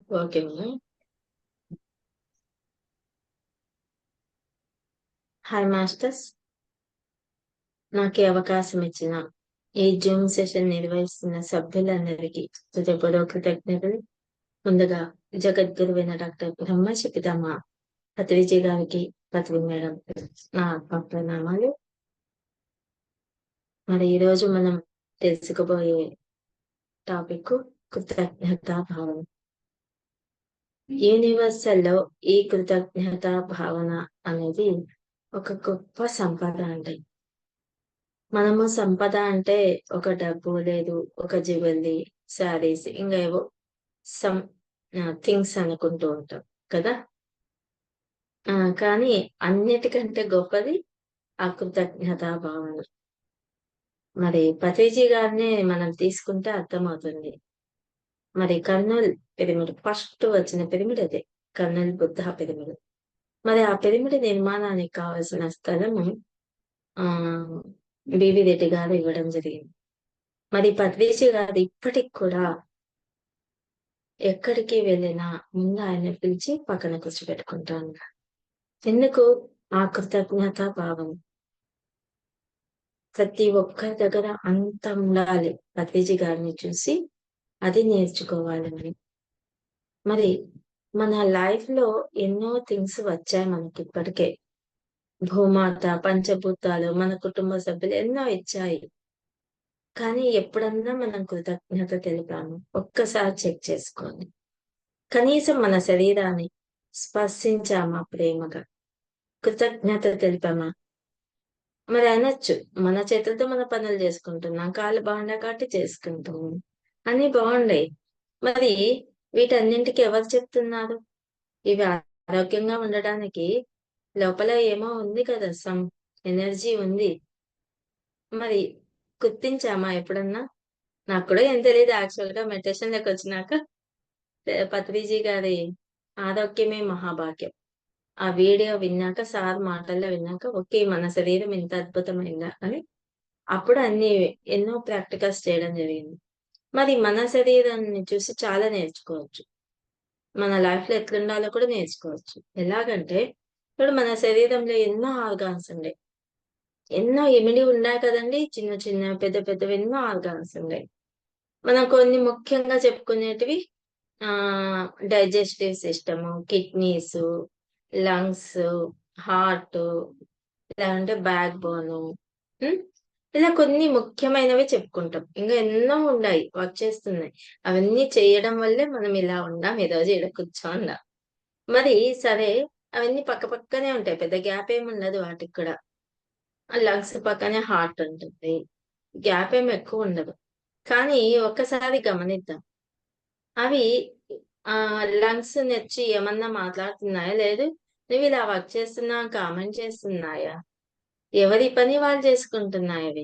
Okay ma'am. Hi masters. నాకు ఈ అవకాశం ఇచ్చిన ఈ జూమ్ సెషన్ నిర్వహిస్తున్న సభ్యులందరికీ హృదయపూర్వక కృతజ్ఞతలు. ముందుగా జగద్గురువైన డాక్టర్ బ్రహ్మర్షి పితామహ పత్రిజీ గారికి, పత్రి మేడం నా ప్రణామాలు. మరి ఈ రోజు మనం తెలుసుకోబోయే టాపిక్ కృతజ్ఞతా భావన. యూనివర్సల్ లో ఈ కృతజ్ఞతా భావన అనేది ఒక గొప్ప సంపద అండి. మనము సంపద అంటే ఒక డబ్బు లేదు, ఒక జ్యువెలరీ, శారీస్, ఇంకా ఏవో సమ్ థింగ్స్ అనుకుంటూ ఉంటాం కదా. కానీ అన్నిటికంటే గొప్పది ఆ కృతజ్ఞతా భావన. మరి పతేజీ గారిని మనం తీసుకుంటే అర్థమవుతుంది. మరి కర్నూల్ పిరమిడ్ ఫస్ట్ వచ్చిన పిరమిడ్ అదే, కర్నూల్ బుద్ధ పిరమిడ్. మరి ఆ పిరమిడ్ నిర్మాణానికి కావలసిన స్థలము ఆ బివి రెడ్డి గారు ఇవ్వడం జరిగింది. మరి పత్రిజీ గారు ఇప్పటికి కూడా ఎక్కడికి వెళ్ళినా ముందు ఆయన పిలిచి పక్కన కూర్చోబెట్టుకుంటాను. ఎందుకు? ఆ కృతజ్ఞత భావం ప్రతి ఒక్కరి దగ్గర అంత ఉండాలి. పత్రిజీ గారిని చూసి అది నేర్చుకోవాలని. మరి మన లైఫ్ లో ఎన్నో థింగ్స్ వచ్చాయి మనకి ఇప్పటికే. భూమాత, పంచభూతాలు, మన కుటుంబ సభ్యులు ఎన్నో ఇచ్చాయి. కానీ ఎప్పుడన్నా మనం కృతజ్ఞత తెలిపాము? ఒక్కసారి చెక్ చేసుకోండి. కనీసం మన శరీరాన్ని స్పర్శించామా ప్రేమగా? కృతజ్ఞత తెలిపామా? మరి అనొచ్చు, మన చేతులతో మన పనులు చేసుకుంటున్నాం, కాళ్ళు బాగుండే కాబట్టి చేసుకుంటాము, అన్ని బాగుండయి. మరి వీటన్నింటికి ఎవరు చెప్తున్నారు? ఇవి ఆరోగ్యంగా ఉండడానికి లోపల ఏమో ఉంది కదా, సమ్ ఎనర్జీ ఉంది. మరి గుర్తించామా ఎప్పుడన్నా? నాకు కూడా ఏం తెలియదు యాక్చువల్ గా, మెడిటేషన్ లోకి వచ్చినాక పత్రిజీ గారి ఆరోగ్యమే మహాభాగ్యం ఆ వీడియో విన్నాక, సార్ మాటల్లో విన్నాక, ఓకే మన శరీరం ఇంత అద్భుతమైందా అని అప్పుడు ఎన్నో ప్రాక్టికల్స్ చేయడం జరిగింది. మరి మన శరీరాన్ని చూసి చాలా నేర్చుకోవచ్చు. మన లైఫ్ లో ఎట్లుండాలో కూడా నేర్చుకోవచ్చు. ఎలాగంటే ఇప్పుడు మన శరీరంలో ఎన్నో ఆర్గాన్స్ ఉన్నాయి, ఎన్నో ఇమిడి ఉన్నాయి కదండి. చిన్న చిన్న పెద్ద పెద్దవి ఎన్నో ఆర్గాన్స్ ఉన్నాయి. మనం కొన్ని ముఖ్యంగా చెప్పుకునేటివి ఆ digestive system, kidneys, lungs, heart, లేదంటే బ్యాక్ బోను, ఇలా కొన్ని ముఖ్యమైనవి చెప్పుకుంటాం. ఇంకా ఎన్నో ఉన్నాయి, వచ్చేస్తున్నాయి. అవన్నీ చేయడం వల్లే మనం ఇలా ఉన్నాం, ఈ రోజు ఈడ కూర్చోండా. మరి సరే, అవన్నీ పక్క పక్కనే ఉంటాయి, పెద్ద గ్యాప్ ఏమి ఉండదు వాటికి కూడా. లంగ్స్ పక్కనే హార్ట్ ఉంటుంది, గ్యాప్ ఏమి ఎక్కువ ఉండదు. కానీ ఒక్కసారి గమనిద్దాం, అవి లంగ్స్ నెచ్చి ఏమన్నా మాట్లాడుతున్నాయా? లేదు. నువ్వు ఇలా వర్క్ చేస్తున్నా కామెంట్ చేస్తున్నాయా? ఎవరి పని వాళ్ళు చేసుకుంటున్నాయి అవి.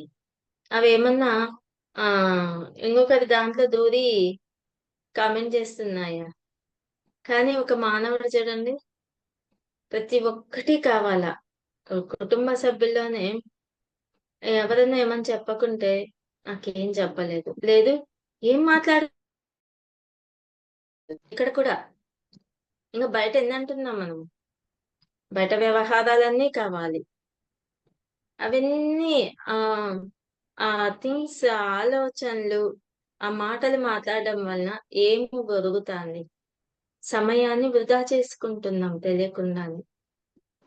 అవి ఏమన్నా ఆ ఇంకొకరి దాంట్లో దూరి కామెంట్ చేస్తున్నాయా? కానీ ఒక మానవుడు చూడండి, ప్రతి ఒక్కటి కావాలా. కుటుంబ సభ్యుల్లోనే ఎవరైనా ఏమని చెప్పకుంటే నాకేం చెప్పలేదు, లేదు ఏం మాట్లాడు, ఇక్కడ కూడా. ఇంకా బయట ఎన్ని అంటున్నాం మనం? బయట వ్యవహారాలన్నీ కావాలి. అవన్నీ ఆ ఆ థింగ్స్, ఆలోచనలు, ఆ మాటలు మాట్లాడడం వలన ఏమి జరుగుతుంది? సమయాన్ని వృధా చేసుకుంటున్నాం తెలియకుండానే.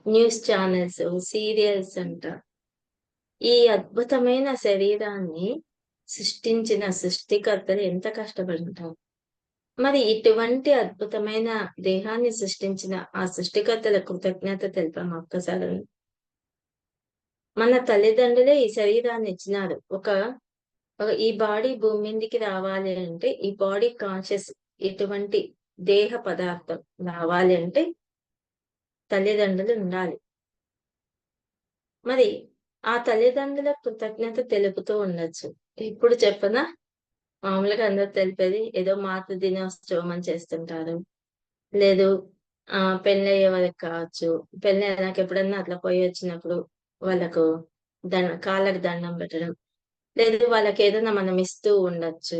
న్యూస్ ఛానల్స్, సీరియల్స్ అంట. ఈ అద్భుతమైన శరీరాన్ని సృష్టించిన సృష్టికర్తలు ఎంత కష్టపడి ఉంటారు. మరి ఇటువంటి అద్భుతమైన దేహాన్ని సృష్టించిన ఆ సృష్టికర్తల కృతజ్ఞత తెలిపాం ఒక్కసారి. మన తల్లిదండ్రులే ఈ శరీరాన్ని ఇచ్చినారు. ఈ బాడీ భూమి మీదకి రావాలి అంటే, ఈ బాడీ కాన్షియస్, ఇటువంటి దేహ పదార్థం రావాలి అంటే తల్లిదండ్రులు ఉండాలి. మరి ఆ తల్లిదండ్రుల కృతజ్ఞత తెలుపుతూ ఉండొచ్చు. ఇప్పుడు చెప్పనా? మామూలుగా అందరూ తెలిపేది ఏదో మాతృ దినోత్సవం అని చేస్తుంటారు. లేదు పెళ్ళయ్యే వాళ్ళకి కావచ్చు, పెళ్ళైనాక ఎప్పుడన్నా అట్లా పోయి వచ్చినప్పుడు వాళ్ళకు కాళ్ళకి దండం పెట్టడం, లేదు వాళ్ళకి ఏదైనా మనం ఇస్తూ ఉండొచ్చు.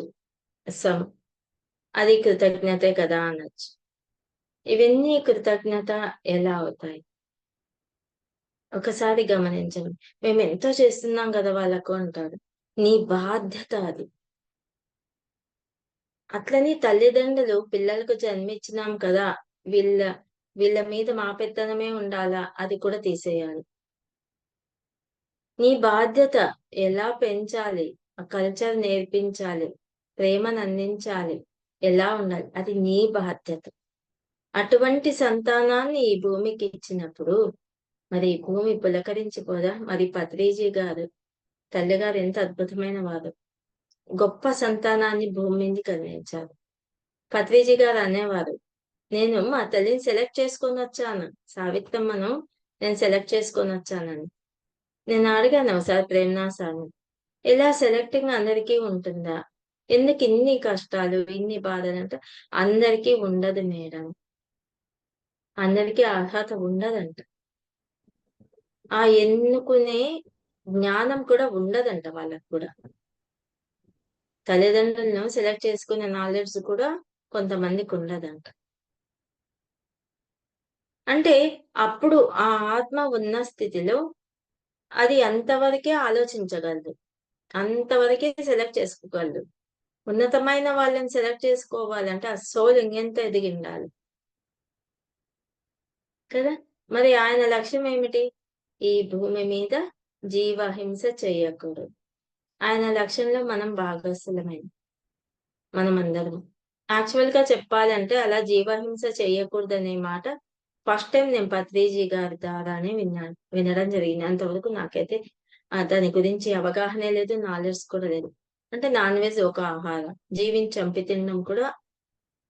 అది కృతజ్ఞతే కదా అనొచ్చు. ఇవన్నీ కృతజ్ఞత ఎలా అవుతాయి? ఒకసారి గమనించండి. మేమెంతో చేస్తున్నాం గదా వాళ్ళకు అంటారు. నీ బాధ్యత అది. అట్లని తల్లిదండ్రులు పిల్లలకు జన్మిచ్చినాం కదా! వీళ్ళ వీళ్ళ మీద మా పెత్తనమే ఉండాలా? అది కూడా తీసేయాలి. నీ బాధ్యత ఎలా పెంచాలి? ఆ కల్చర్ నేర్పించాలి. ప్రేమనందించాలి. ఎలా ఉండాలి? అది నీ బాధ్యత. అటువంటి సంతానాన్ని ఈ భూమికిచ్చినప్పుడు, మరి ఈ భూమి పులకరించిపోదా? మరి పత్రిజీ గారు, తల్లిగారు ఎంత అద్భుతమైన వారు. గొప్ప సంతానాన్ని భూమి మీదకి అందించారు. పత్రిజీ గారు అనేవారు, నేను మా తల్లిని సెలెక్ట్ చేసుకొనొచ్చాను. సావిత్రమ్మను నేను సెలెక్ట్ చేసుకొనొచ్చానని. నేను అడిగాను ఒకసారి ప్రేమనాథ్ సార్‌ని. ఇలా సెలెక్టింగ్ అందరికీ ఉంటుందా? ఎందుకిన్ని కష్టాలు, ఇన్ని బాధలంటే, అందరికీ ఉండదు మేడం. అందరికీ అర్హత ఉండదంట. ఆ ఎన్నుకునే జ్ఞానం కూడా ఉండదంట వాళ్ళకి కూడా. తల్లిదండ్రులను సెలెక్ట్ చేసుకునే నాలెడ్జ్ కూడా కొంతమందికుండదంట. అంటే అప్పుడు ఆ ఆత్మ ఉన్న స్థితిలో అది అంతవరకే ఆలోచించగలదు. అంతవరకే సెలెక్ట్ చేసుకోగలదు. ఉన్నతమైన వాళ్ళని సెలెక్ట్ చేసుకోవాలంటే ఆ సోల్ ఇంకెంత ఎదిగుండాలి. కదా! మరి ఆయన లక్ష్యం ఏమిటి? ఈ భూమి మీద జీవహింస చేయకూడదు. ఆయన లక్ష్యంలో మనం భాగస్థులమే. మనమందరం. యాక్చువల్‌గా చెప్పాలంటే అలా జీవహింస చేయకూడదనే మాట ఫస్ట్ టైమ్ నేను పత్రిజీ గారి ద్వారానే విన్నాను. వినడం జరిగింది. అంతవరకు నాకైతే దాని గురించి అవగాహనే లేదు. నాలెడ్జ్ కూడా లేదు. అంటే నాన్ వెజ్ ఒక ఆహారం. జీవిని చంపి తినడం కూడా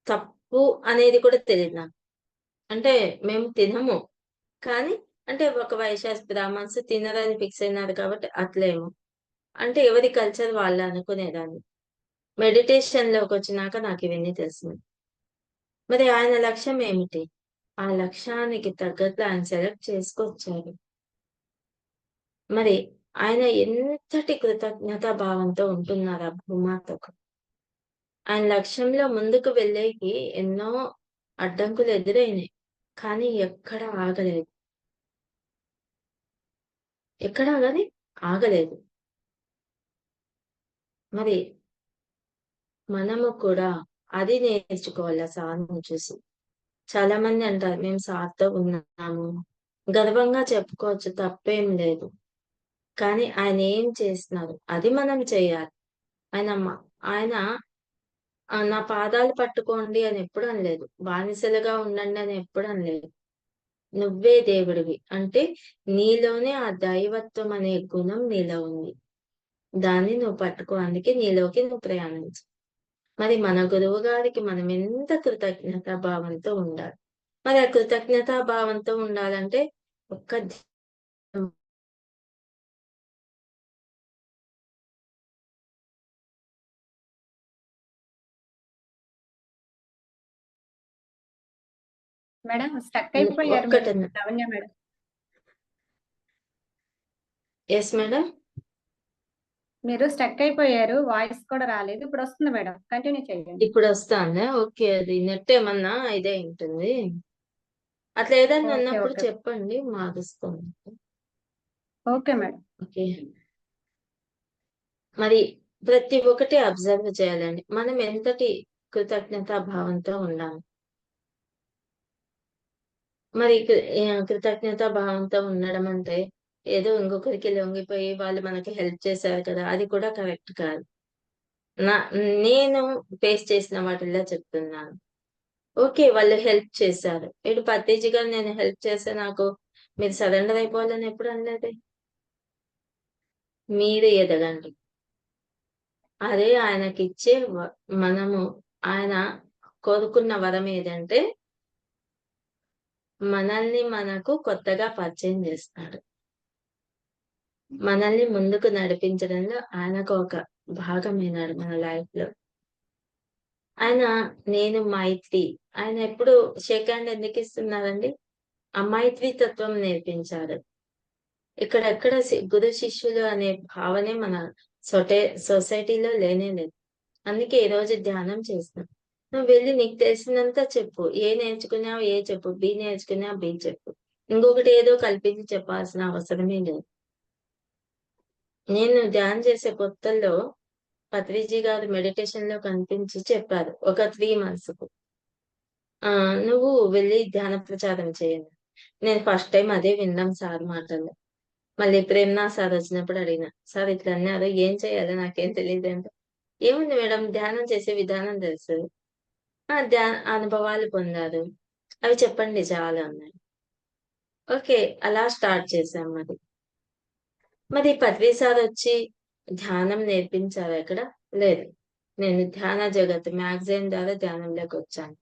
తప్పు అనేది కూడా తెలీదు నాకు. అంటే మేము తినము. కానీ అంటే ఒక వైశ్యాస్, బ్రాహ్మణ్స్ తినరని ఫిక్స్ అయినారు కాబట్టి అట్లేమో. అంటే ఎవరి కల్చర్ వాళ్ళు అనుకునేదాన్ని. మెడిటేషన్‌లోకొచ్చినాక నాకివన్నీ తెలిసినాయి. మరి ఆయన లక్ష్యం ఏమిటి? ఆ లక్ష్యానికి తగ్గట్లు ఆయన సెలెక్ట్ చేసుకొచ్చారు. మరి ఆయన ఎంతటి కృతజ్ఞతా భావంతో ఉంటున్నారు ఆ భూమాతకు. ఆయన లక్ష్యంలో ముందుకు వెళ్ళేకి ఎన్నో అడ్డంకులు ఎదురైనాయి. కానీ ఎక్కడ ఆగలేదు. ఎక్కడ గాని ఆగలేదు. మరి మనము కూడా అది నేర్చుకోవాలి ఆ సార్‌ని చూసి. చాలా మంది అంటారు మేము సార్‌తో ఉన్నాము. గర్వంగా చెప్పుకోవచ్చు తప్పేం లేదు. కానీ ఆయన ఏం చేస్తున్నారు అది మనం చేయాలి. ఆయన మ ఆయన నా పాదాలు పట్టుకోండి అని ఎప్పుడు అనలేదు. బానిసలుగా ఉండండి అని ఎప్పుడు అనలేదు. నువ్వే దేవుడివి. అంటే నీలోనే ఆ దైవత్వం అనే గుణం నీలో ఉంది. దాన్ని నువ్వు పట్టుకో. అందుకే నీలోకి నువ్వు ప్రయాణించు. మరి మన గురువు గారికి మనం ఎంత కృతజ్ఞతా భావంతో ఉండాలి. మరి ఆ కృతజ్ఞతా భావంతో ఉండాలంటే ఒక్క మేడం స్టక్ అయిపోయారు మీరు. ఒక్కటన్నా. లావణ్య మేడం. Yes madam. మీరు స్టక్ అయిపోయారు. వాయిస్ కూడా రాలేదు. ఇప్పుడు వస్తుంది మేడం. కంటిన్యూ చేయండి. ఇప్పుడొస్తాందా? ఓకే. అది నెట్ ఏమన్నా ఇదై ఉంటుంది. అట్లా ఏదన్నా ఓకే. ఉన్నప్పుడు ఓకే. చెప్పండి మారుస్తాను. Okay madam. ఓకే. మరి ప్రతి ఒక్కటి అబ్జర్వ్ చేయాలండి. మనం ఎంతటి కృతజ్ఞతా భావంతో ఉండాలి. మరి కృతజ్ఞతా భావంతో ఉండడం అంటే, ఏదో ఇంకొకరికి లొంగిపోయి వాళ్ళు మనకి హెల్ప్ చేశారు కదా! అది కూడా కరెక్ట్ కాదు. నా నేను ఫేస్ చేసిన వాటిల్లో చెప్తున్నాను. ఓకే. వాళ్ళు హెల్ప్ చేశారు. ఇప్పుడు పత్తేజీ గారు నేను హెల్ప్ చేస్తే నాకు మీరు సరెండర్ అయిపోవాలని ఎప్పుడు అనలేదే. మీరు ఎదగండి. అదే ఆయనకిచ్చే మనము ఆయన కోరుకున్న వరం ఏదంటే, మనల్ని మనకు కొత్తగా పరిచయం జేస్తాడు. మనల్ని ముందుకు నడిపించడంలో ఆయనకు ఒక భాగమైనాడు మన లైఫ్‌లో. ఆయన నేను మైత్రి. ఆయన ఎప్పుడు షేక్ హ్యాండ్ ఎందుకిస్తున్నారండి? ఆ మైత్రి తత్వం నేర్పించారు. ఇక్కడెక్కడ గురు శిష్యులు అనే భావనే మన సొటె సొసైటీలో లేనే లేదు. అందుకే ఈరోజు ధ్యానం చేస్తున్నాం. నువ్వు వెళ్లి నీకు తెలిసినంత చెప్పు. ఏ నేర్చుకున్నావో ఏ చెప్పు. బి నేర్చుకున్నావా బి చెప్పు. ఇంకొకటి ఏదో కల్పించి చెప్పాల్సిన అవసరమే లేదు. నేను ధ్యానం చేసే కొత్తల్లో పత్రిజీ గారు మెడిటేషన్‌లో కనిపించి చెప్పారు. ఒక 3 మంత్స్‌కు. నువ్వు వెళ్లి ధ్యాన ప్రచారం చెయ్యని. నేను ఫస్ట్ టైమ్ అదే వినడం సార్ మాటల్లో. మళ్ళీ ప్రేమనాథ్ సార్ వచ్చినప్పుడు అడిగిన. సార్ ఇట్లా అన్నారు. ఏం చేయాలో నాకేం తెలీదంటే, ఏముంది మేడం ధ్యానం చేసే విధానం తెలుసు. అనుభవాలు పొందారు. అవి చెప్పండి చాలు అన్నారు. ఓకే. అలా స్టార్ట్ చేశాం మరి. మరి పృథ్వీ సారొచ్చి ధ్యానం నేర్పించారా ఇక్కడ? లేదు. నేను ధ్యాన జగత్ మ్యాగజైన్ ద్వారా ధ్యానంలోకొచ్చాను.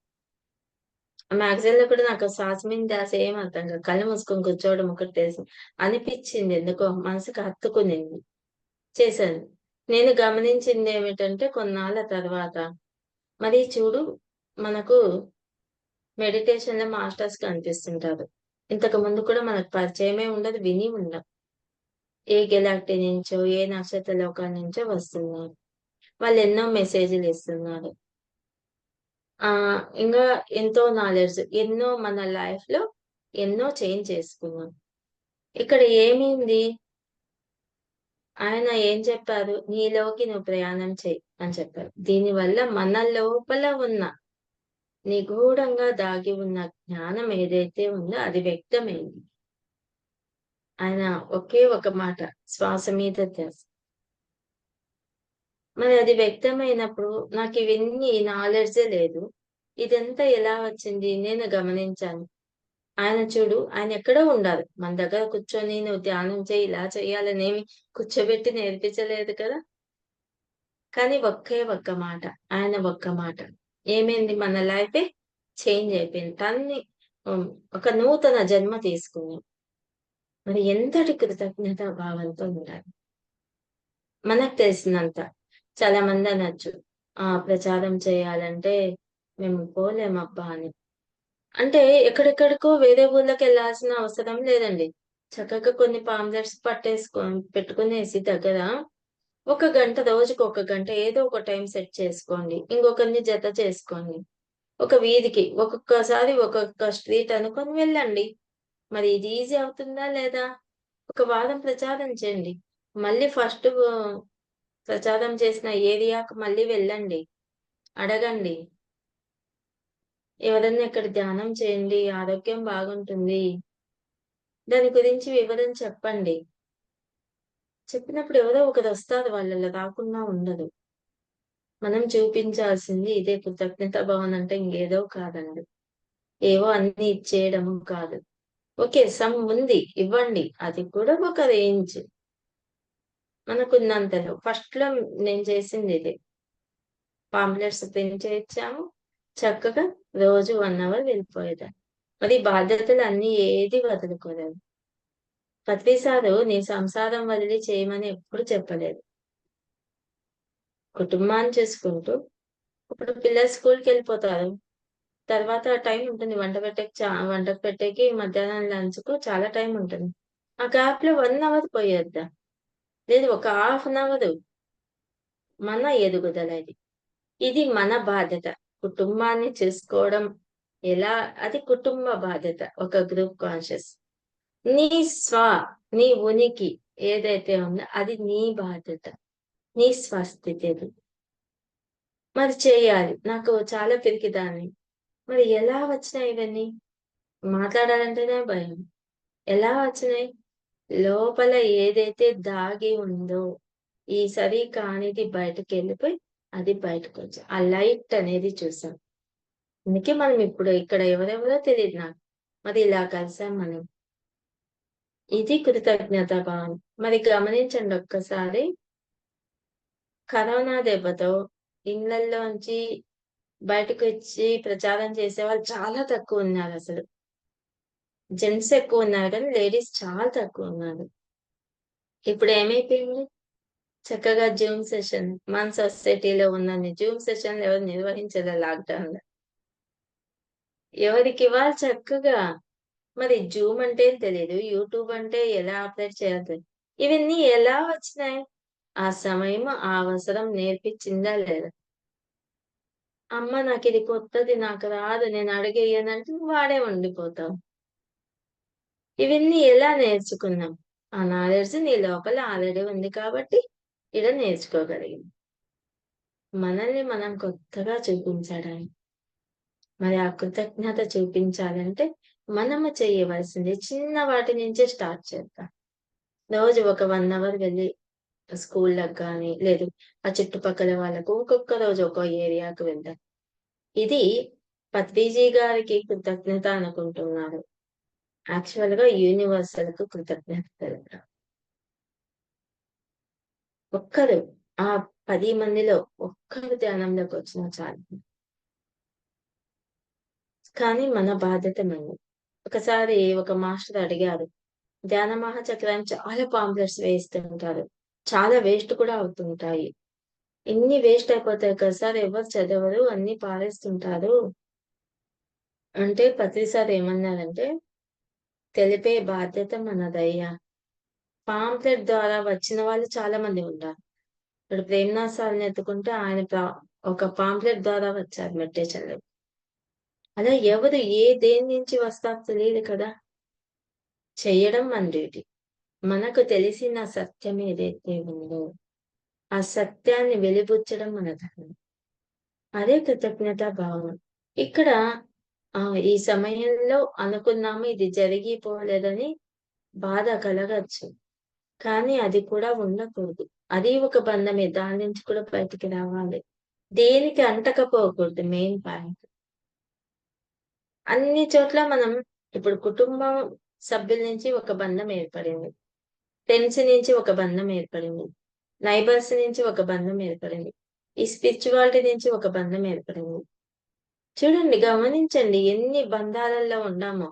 ఆ మ్యాగజైన్‌లో కూడా నాకు శ్వాస మీద ధ్యాస ఏం అర్థం కాదు. కళ్ళు మూసుకొని కూర్చోవడం ఒకటి తెలుసు. అనిపిచ్చింది ఎందుకో మనసుకు హత్తుకునింది. చేశాను. నేను గమనించిందేమిటంటే కొన్నాళ్ళ తర్వాత మరి చూడు మనకు మెడిటేషన్‌లో మాస్టర్స్ కనిపిస్తుంటారు. ఇంతకు ముందు కూడా మనకు పరిచయమే ఉండదు. విని ఉండం. ఏ గెలాక్టీ నుంచో, ఏ నక్షత్ర లోకాల నుంచో వస్తున్నారు. వాళ్ళెన్నో మెసేజ్‌లు ఇస్తున్నారు. ఇంగా ఎంతో నాలెడ్జ్. ఎన్నో మన లైఫ్‌లో ఎన్నో చేంజ్ చేసుకున్నాం. ఇక్కడ ఏమైంది? ఆయన ఏం చెప్పారు? "నీలోకి నువ్వు ప్రయాణం చెయి" అని చెప్పారు. దీనివల్ల మన లోపల ఉన్న నిగూఢంగా దాగి ఉన్న జ్ఞానం ఏదైతే ఉందో అది వ్యక్తమైంది. ఆయన ఒకే ఒక మాట శ్వాస మీద ధ్యాస. మరి అది వ్యక్తమైనప్పుడు నాకివన్నీ నాలెడ్జే లేదు. ఇదంతా ఎలా వచ్చింది? నేను గమనించాను. ఆయన చూడు ఆయనెక్కడో ఉండారు. మన దగ్గర కూర్చొని నువ్వు ధ్యానం చెయ్యి, ఇలా చెయ్యాలనేమి కూర్చోబెట్టి నేర్పించలేదు కదా! కానీ ఒకే ఒక్క మాట. ఆయన ఒక్క మాట. ఏమైంది మన లైఫే చేంజ్ అయిపోయింది. హ్మ్. ఒక నూతన జన్మ తీసుకున్నాం. మరి ఎంతటి కృతజ్ఞతా భావంతో ఉండాలి. మనకు తెలిసినంత. చాలా మందనొచ్చు. ప్రచారం చేయాలంటే మేము పోలేమబ్బా అని. అంటే ఎక్కడెక్కడికో వేరే ఊర్లకెళ్ళాల్సిన అవసరం లేదండి. చక్కగా కొన్ని పాంప్లెట్స్ పెట్టుకునేసి దగ్గర ఒక గంట రోజుకొక గంట ఏదో ఒక టైం సెట్ చేసుకోండి. ఇంకొకరిని జత చేసుకోండి. ఒక వీధికి ఒక్కొక్కసారి ఒక్కొక్క స్ట్రీట్ అనుకొని వెళ్ళండి. మరి ఇది ఈజీ అవుతుందా లేదా? ఒక వారం ప్రచారం చేయండి. మళ్ళీ ప్రచారం చేసిన ఏరియాకి మళ్ళీ వెళ్ళండి. అడగండి. ఎవరన్నా ఇక్కడ ధ్యానం చేయండి. ఆరోగ్యం బాగుంటుంది. దాని గురించి వివరం చెప్పండి. చెప్పినప్పుడు ఎవరో ఒకరొస్తారు వాళ్ళలో రాకుండా ఉండదు. మనం చూపించాల్సింది ఇదే కృతజ్ఞతా భావన అంటే ఇంకేదో కాదండి. ఏవో అన్నీ ఇచ్చేయడము కాదు. ఓకే. సమ్ ఉంది ఇవ్వండి. అది కూడా ఒక రేంజ్. మనకున్నంతలో. ఫస్ట్‌లో నేను చేసిందిదే. పాంప్లెట్స్ ప్రింట్ చేయించాము. చక్కగా రోజు 1 అవర్ వెళ్ళిపోయేదాన్ని. మరి బాధ్యతలన్నీ ఏది వదులుకోలేదు. ప్రతిసారు నీ సంసారం వదిలి చేయమని ఎప్పుడు చెప్పలేదు. కుటుంబాన్ని చూసుకుంటూ ఇప్పుడు పిల్లలు స్కూలుకెళ్ళిపోతారు. తర్వాత టైం ఉంటుంది. వంటకు పెట్టేకి మధ్యాహ్నం లంచ్‌కు చాలా టైం ఉంటుంది. ఆ గ్యాప్‌లో 1 అవర్ పోయొద్దా? లేదు ఒక హాఫ్ అన్ అవరు మన ఎదుగుదల ఇది. ఇది మన బాధ్యత. కుటుంబాన్ని చూసుకోవడం ఎలా అది కుటుంబ బాధ్యత. ఒక గ్రూప్ కాన్షియస్. నీ స్వ, నీ ఉనికి ఏదైతే ఉందో అది నీ బాధ్యత. నీ స్వస్థితి అది. మరి చేయాలి. నాకు చాలా పిరికిదాన్ని. మరి ఎలా వచ్చినాయి ఇవన్నీ? మాట్లాడాలంటేనే భయం. ఎలా వచ్చినాయి? లోపల ఏదైతే దాగి ఉందో, ఈ సరి కానిది బయటకెళ్ళిపోయి అది బయటకొచ్చింది. ఆ లైట్ అనేది చూసాం. అందుకే మనం ఇప్పుడు ఇక్కడ ఎవరెవరో తెలీదు నాకు. మరి ఇలా కలిసాం మనం. ఇది కృతజ్ఞతా భావం. మరి గమనించండి ఒక్కసారి కరోనా దెబ్బతో ఇళ్ళల్లోంచి బయటకొచ్చి ప్రచారం చేసేవాళ్ళు చాలా తక్కువున్నారసలు. జెంట్స్ ఎక్కువున్నారు కానీ లేడీస్ చాలా తక్కువున్నారు. ఇప్పుడేమైపోయింది? చక్కగా జూమ్ సెషన్ మన సొసైటీలో ఉన్నన్ని జూమ్ సెషన్‌లు ఎవరు నిర్వహించలే లాక్‌డౌన్‌లో. ఎవరికి వాళ్ళు చక్కగా మరి జూమ్ అంటే తెలీదు. యూట్యూబ్ అంటే ఎలా ఆపరేట్ చేయాలో తెలీదు. ఇవన్నీ ఎలా వచ్చినాయి? ఆ సమయం, ఆ అవసరం నేర్పించిందా లేదా? అమ్మ నాకిది కొత్తది, నాకు రాదు, నేను అడుగెయ్యనంటే నువ్వు వాడే ఉండిపోతావు. ఇవన్నీ ఎలా నేర్చుకున్నాం? ఆ నాలెడ్జ్ నీ లోపల ఆల్రెడీ ఉంది కాబట్టి ఈడ నేర్చుకోగలిగాం. మనల్ని మనం కొత్తగా చూపించడానికి. మరి ఆ కృతజ్ఞత చూపించాలంటే మనము చేయవలసింది చిన్న వాటి నుంచే స్టార్ట్ చేద్దాం. రోజు ఒక 1 అవర్ వెళ్లి స్కూల్‌లకు గాని, లేదు ఆ చుట్టుపక్కల వాళ్ళకు ఒక్కొక్క రోజు ఒక్కో ఏరియాకి వెళ్దాం. ఇది పత్రిజీ గారికి కృతజ్ఞత అనుకుంటున్నారు. యాక్చువల్‌గా యూనివర్సల్‌కు కృతజ్ఞత తెలుపుదాం. ఒక్కరు ఆ 10 మందిలో ఒక్కరు ధ్యానంలోకొచ్చినా చాలు. కానీ మన బాధ్యత మనది. ఒకసారి ఒక మాస్టర్ అడిగారు. ధ్యాన మహాచక్రాన్ని చాలా పాంప్లెట్స్ వేస్తుంటారు. చాలా వేస్ట్ కూడా అవుతుంటాయి. ఇన్ని వేస్ట్ అయిపోతాయి కదా సార్! ఎవరు చదవరు, అన్నీ పారేస్తుంటారు. అంటే పత్రి సార్ ఏమన్నారంటే, తెలిపే బాధ్యత మనదయ్యా. పాంప్లెట్ ద్వారా వచ్చిన వాళ్ళు చాలా మంది ఉన్నారు. ఇప్పుడు ప్రేమ్‌నాథ్ సార్‌ని ఎత్తుకుంటే ఆయన ఒక పాంప్లెట్ ద్వారా వచ్చారు మెడిటేషన్‌లోకి. అలా ఎవరు దేని నుంచి వస్తారో తెలీదు కదా! చెయ్యడం మన డ్యూటీ. మనకు తెలిసిన సత్యం ఏదైతే ఉందో, ఆ సత్యాన్ని వెలిబుచ్చడం మన ధర్మం. అదే కృతజ్ఞతా భావం. ఇక్కడ ఈ సమయంలో అనుకున్నాము ఇది జరిగిపోలేదని బాధ కలగచ్చు. కానీ అది కూడా ఉండకూడదు. అది ఒక బంధమే. దాని నుంచి కూడా బయటికి రావాలి. దేనికి అంటకపోకూడదు మెయిన్ పాయింట్. అన్ని చోట్ల మనం ఇప్పుడు కుటుంబం సభ్యుల నుంచి ఒక బంధం ఏర్పడింది. ఫ్రెండ్స్ నుంచి ఒక బంధం ఏర్పడింది. నైబర్స్ నుంచి ఒక బంధం ఏర్పడింది. ఈ స్పిరిచువాలిటీ నుంచి ఒక బంధం ఏర్పడింది. చూడండి, గమనించండి ఎన్ని బంధాలలో ఉన్నామో.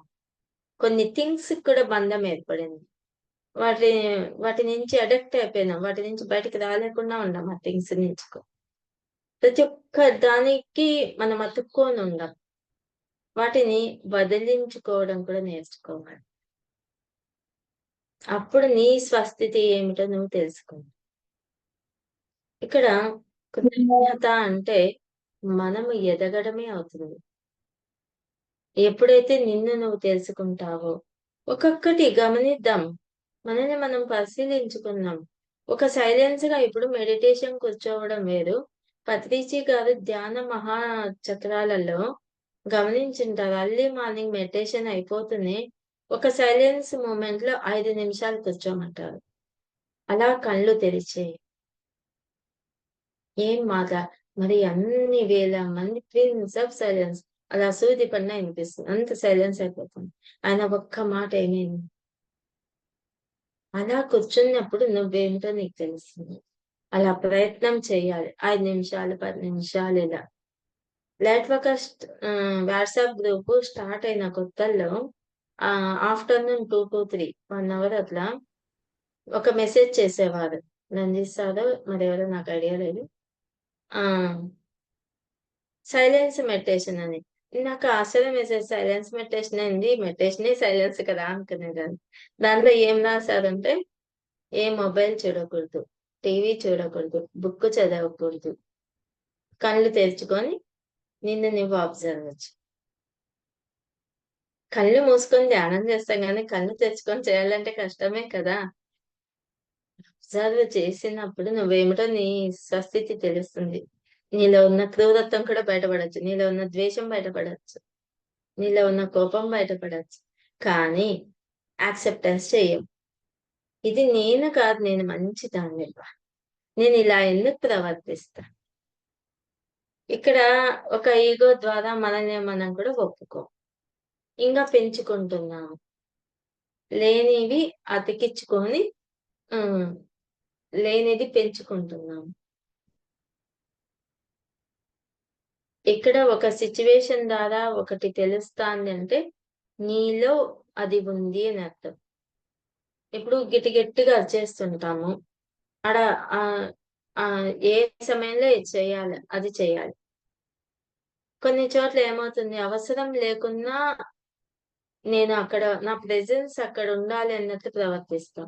కొన్ని థింగ్స్‌కి కూడా బంధం ఏర్పడింది. వాటి వాటి నుంచి అడిక్ట్ అయిపోయినాం. వాటి నుంచి బయటికి రాలేకుండా ఉన్నాం ఆ థింగ్స్ నుంచి. ప్రతి ఒక్క దానికి మనం అతుక్కొని ఉండం. వాటిని వదిలించుకోవడం కూడా నేర్చుకోవాలి. అప్పుడు నీ స్వస్థితి ఏమిటో నువ్వు తెలుసుకుంటావు. ఇక్కడ కృతజ్ఞత అంటే మనము ఎదగడమే అవుతుంది. ఎప్పుడైతే నిన్ను నువ్వు తెలుసుకుంటావో, ఒక్కొక్కటి గమనిద్దాం. మనల్ని మనం పరిశీలించుకుందాం. ఒక సైలెన్స్‌గా ఇప్పుడు మెడిటేషన్ కూర్చోవడం వేరు. పత్రిజీ గారు ధ్యాన మహా చక్రాలలో గమనించుంటారు. ఎర్లీ మార్నింగ్ మెడిటేషన్ అయిపోతూనే ఒక సైలెన్స్ మూమెంట్‌లో 5 నిమిషాలు కూర్చోమంటారు. అలా కళ్ళు తెరిచేయి. ఏం మాట! మరి అన్ని వేల మంది ప్రిన్స్ ఆఫ్ సైలెన్స్ అలా సూది పడినా వినిపిస్తుంది. అంత సైలెన్స్ అయిపోతుంది. ఆయన ఒక్క మాట ఏమైంది? అలా కూర్చున్నప్పుడు నువ్వేంటో నీకు తెలుస్తుంది. అలా ప్రయత్నం చేయాలి. 5 నిమిషాలు, 10 నిమిషాలు ఇలా. Light workers WhatsApp group start అయిన కొత్తల్లో ఆఫ్టర్‌నూన్ 2-3 1 అవర్ అట్లా ఒక మెసేజ్ చేసేవారు. రంజిత్ సారో మరెవరో నాకు ఐడియా లేదు. ఆ! సైలెన్స్ మెడిటేషన్ అని. నాకు ఆశ్చర్యం వేసేది, సైలెన్స్ మెడిటేషన్ ఏంది? మెడిటేషనే సైలెన్స్ కదా! అనుకునేదాన్ని. దాంట్లో ఏం రాసారంటే, ఏ మొబైల్ చూడకూడదు, టీవీ చూడకూడదు, బుక్ చదవకూడదు. కళ్ళు తెరుచుకొని నిన్ను నువ్వు అబ్జర్వ్ చెయి. కళ్ళు మూసుకొని ధ్యానం చేస్తాం గానీ, కళ్ళు తెరుచుకొని చేయాలంటే కష్టమే కదా! అబ్జర్వ్ చేసినప్పుడు నువ్వేమిటో నీ స్వస్థితి తెలుస్తుంది. నీలో ఉన్న క్రూరత్వం కూడా బయటపడొచ్చు. నీలో ఉన్న ద్వేషం బయటపడొచ్చు. నీలో ఉన్న కోపం బయటపడొచ్చు. కానీ యాక్సెప్టెన్స్ చెయ్యం. ఇది నేను కాదు, నేను మంచిదాన్నబ్బా! నేనిలా ఎందుకు ప్రవర్తిస్తా? ఇక్కడ ఒక ఇగో ద్వారా మనల్ని మనం కూడా ఒప్పుకోం. ఇంగా పెంచుకుంటున్నాము. లేనివి అతికిచ్చుకొని హ్మ్. లేనిది పెంచుకుంటున్నాము. ఇక్కడ ఒక సిట్యుయేషన్ ద్వారా ఒకటి తెలుస్తాందంటే, నీలో అది ఉంది అని అర్థం. ఇప్పుడు గట్టిగా అరిచేస్తుంటాము. ఆడ ఆహ్, ఏ సమయంలో ఇది చేయాలి, అది చేయాలి. కొన్ని చోట్ల ఏమవుతుంది, అవసరం లేకున్నా నేను అక్కడ నా ప్రెజెన్స్ అక్కడ ఉండాలి అన్నట్టు ప్రవర్తిస్తాం.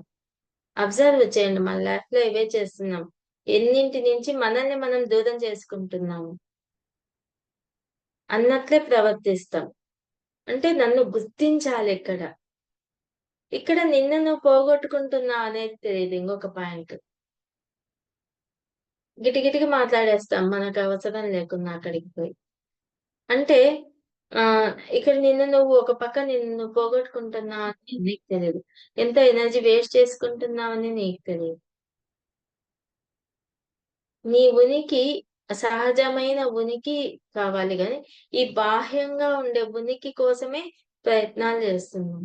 అబ్జర్వ్ చేయండి, మన లైఫ్‌లో ఇవే చేస్తున్నాం. ఎన్నింటి నుంచి మనల్ని మనం దూరం చేసుకుంటున్నాము. అన్నట్లే ప్రవర్తిస్తాం. అంటే నన్ను గుర్తించాలి ఇక్కడ. ఇక్కడ నిన్ను నువ్వు పోగొట్టుకుంటున్నావు అనేది తెలీదు ఇంకొక పాయింట్. గిటిగిటికి మాట్లాడేస్తాం మనకు అవసరం లేకుండా అక్కడికి పోయి. అంటే ఇక్కడ నిన్ను నువ్వు పోగొట్టుకుంటున్నావు అని నీకు తెలీదు. ఎంత ఎనర్జీ వేస్ట్ చేసుకుంటున్నావని నీకు తెలీదు. నీ ఉనికి సహజమైన ఉనికి కావాలి గాని, ఈ బాహ్యంగా ఉండే ఉనికి కోసమే ప్రయత్నాలు చేస్తున్నాం.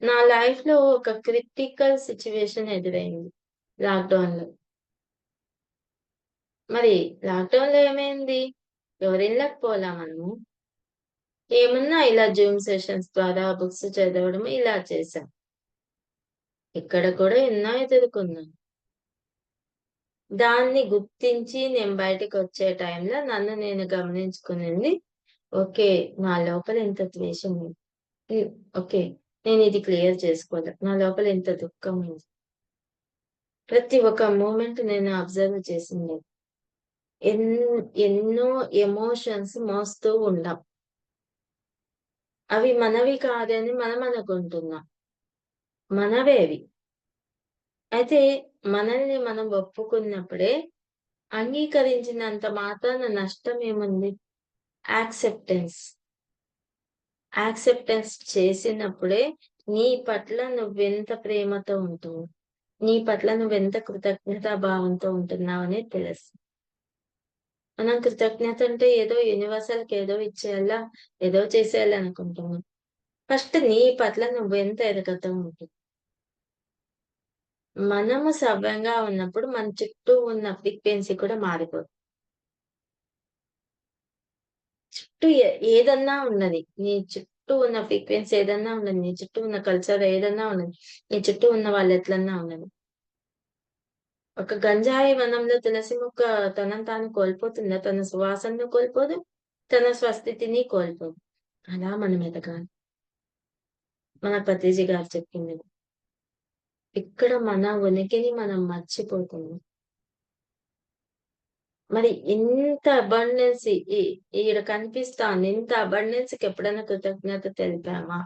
నా లైఫ్‌లో ఒక క్రిటికల్ సిట్యుయేషన్ ఎదురైంది లాక్‌డౌన్‌లో. మరి లాక్‌డౌన్‌లో ఏమైంది? ఎవరిళ్ళకి పోలా మనము. ఏమున్నా ఇలా జూమ్ సెషన్స్ ద్వారా బుక్స్ చదవడం ఇలా చేశాం. ఇక్కడ కూడా ఎన్నో ఎదుర్కొన్నాం. దాన్ని గుర్తించి నేను బయటకొచ్చే టైంలో నన్ను నేను గమనించుకునింది. ఓకే. నా లోపల ఇంత ద్వేషం ఉంది. ఓకే. నేనిది క్లియర్ చేసుకోలే. నా లోపల ఇంత దుఃఖం ఉంది. ప్రతి ఒక్క మూమెంట్ నేను అబ్జర్వ్ చేసింది. ఎన్ ఎన్నో ఎమోషన్స్ మోస్తూ ఉన్నాం. అవి మనవి కాదని మనం అనుకుంటున్నాం. మనవే అవి. అయితే మనల్ని మనం ఒప్పుకున్నప్పుడే అంగీకరించినంత మాత్రాన నష్టమేముంది? యాక్సెప్టెన్స్. యాక్సెప్టెన్స్ చేసినప్పుడే నీ పట్ల నువ్వెంత ప్రేమతో ఉంటున్నావు. నీ పట్ల నువ్వెంత కృతజ్ఞతా భావంతో ఉంటున్నావనేది తెలుస్తుంది. మనం కృతజ్ఞత అంటే ఏదో యూనివర్సల్‌కి ఏదో ఇచ్చేయాలా, ఏదో చేసేయాలనుకుంటున్నాం. ఫస్ట్ నీ పట్ల నువ్వెంత ఎరగతా ఉంటుంది. మనము సవ్యంగా ఉన్నప్పుడు మన చుట్టూ ఉన్న ఫ్రీక్వెన్సీ కూడా మారిపోతుంది. చుట్టూ ఏదన్నా ఉన్నది. నీ చుట్టూ ఉన్న ఫ్రీక్వెన్సీ ఏదన్నా ఉన్నది. నీ చుట్టూ ఉన్న కల్చర్ ఏదన్నా ఉన్నది. నీ చుట్టూ ఉన్న వాళ్ళు ఎట్లన్నా ఉన్నది. ఒక గంజాయి వనంలో తులసి మొక్క తనను తాను కోల్పోతుందా? తన సువాసనను కోల్పోదు. తన స్వస్థితిని కోల్పోదు. అలా మనం ఎదగాలి. మన పత్రిజీ గారు చెప్పింది. ఇక్కడ మన ఉనికిని మనం మర్చిపోతున్నాం. మరి ఇంత అబండెన్స్ ఈడ కనిపిస్తాంది. ఇంత అబండెన్స్‌కి ఎప్పుడైనా కృతజ్ఞత తెలిపామా?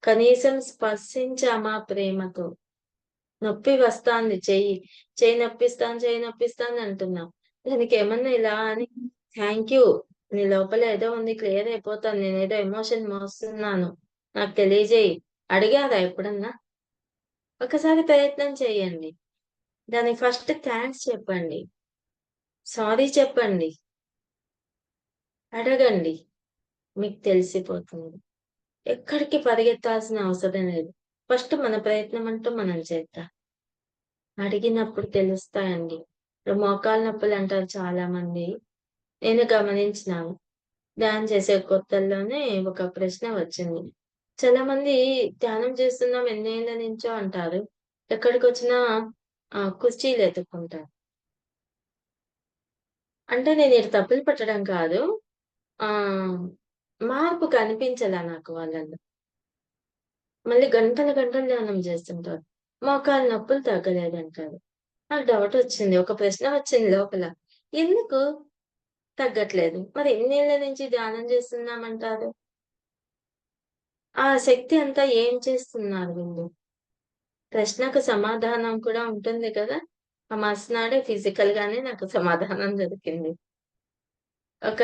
కనీసం స్పర్శించామా ప్రేమతో? నొప్పి వస్తాంది చెయ్యి. చెయ్యి నొప్పిస్తాంది అంటున్నాం. దానికేమన్నా ఇలా అని థాంక్ యూ. నీ లోపల ఏదో ఉంది క్లియర్ అయిపోతాను. నేనేదో ఎమోషన్ మోస్తున్నాను. నాకు తెలియజేయి. అడిగారా ఎప్పుడన్నా? ఒకసారి ప్రయత్నం చేయండి. దానికి ఫస్ట్ థాంక్స్ చెప్పండి. సారీ చెప్పండి. అడగండి. మీకు తెలిసిపోతుంది. ఎక్కడికి పరిగెత్తాల్సిన అవసరం లేదు. ఫస్ట్ మన ప్రయత్నం అంటూ మనం చేద్దాం. అడిగినప్పుడు తెలుస్తాయండి. ఇప్పుడు మోకాళ్ళ నొప్పులంటారు చాలా మంది. నేను గమనించినాను. ధ్యానం చేసే కొత్తల్లోనే ఒక ప్రశ్న వచ్చింది. చాలా మంది ధ్యానం చేస్తున్నాం ఎన్నేళ్ల నుంచో అంటారు. ఎక్కడికొచ్చినా కుర్చీలు ఎతుక్కుంటారు. అంటే నేను ఈడ తప్పులు పట్టడం కాదు. ఆహ్, మార్పు కనిపించలా నాకు వాళ్ళలో. మళ్ళీ గంటలు గంటలు ధ్యానం చేస్తుంటారు. మోకాళ్ళ నొప్పులు తగ్గలేదంటారు. నాకు డౌటొచ్చింది. ఒక ప్రశ్న వచ్చింది లోపల. ఎందుకు తగ్గట్లేదు? మరి ఎన్నేళ్ల నుంచి ధ్యానం చేస్తున్నామంటారు? ఆ శక్తి అంతా ఏం చేస్తున్నారు వీళ్ళు? ప్రశ్నకు సమాధానం కూడా ఉంటుంది కదా! ఆ మర్సనాడే ఫిజికల్‌గానే నాకు సమాధానం దొరికింది. ఒక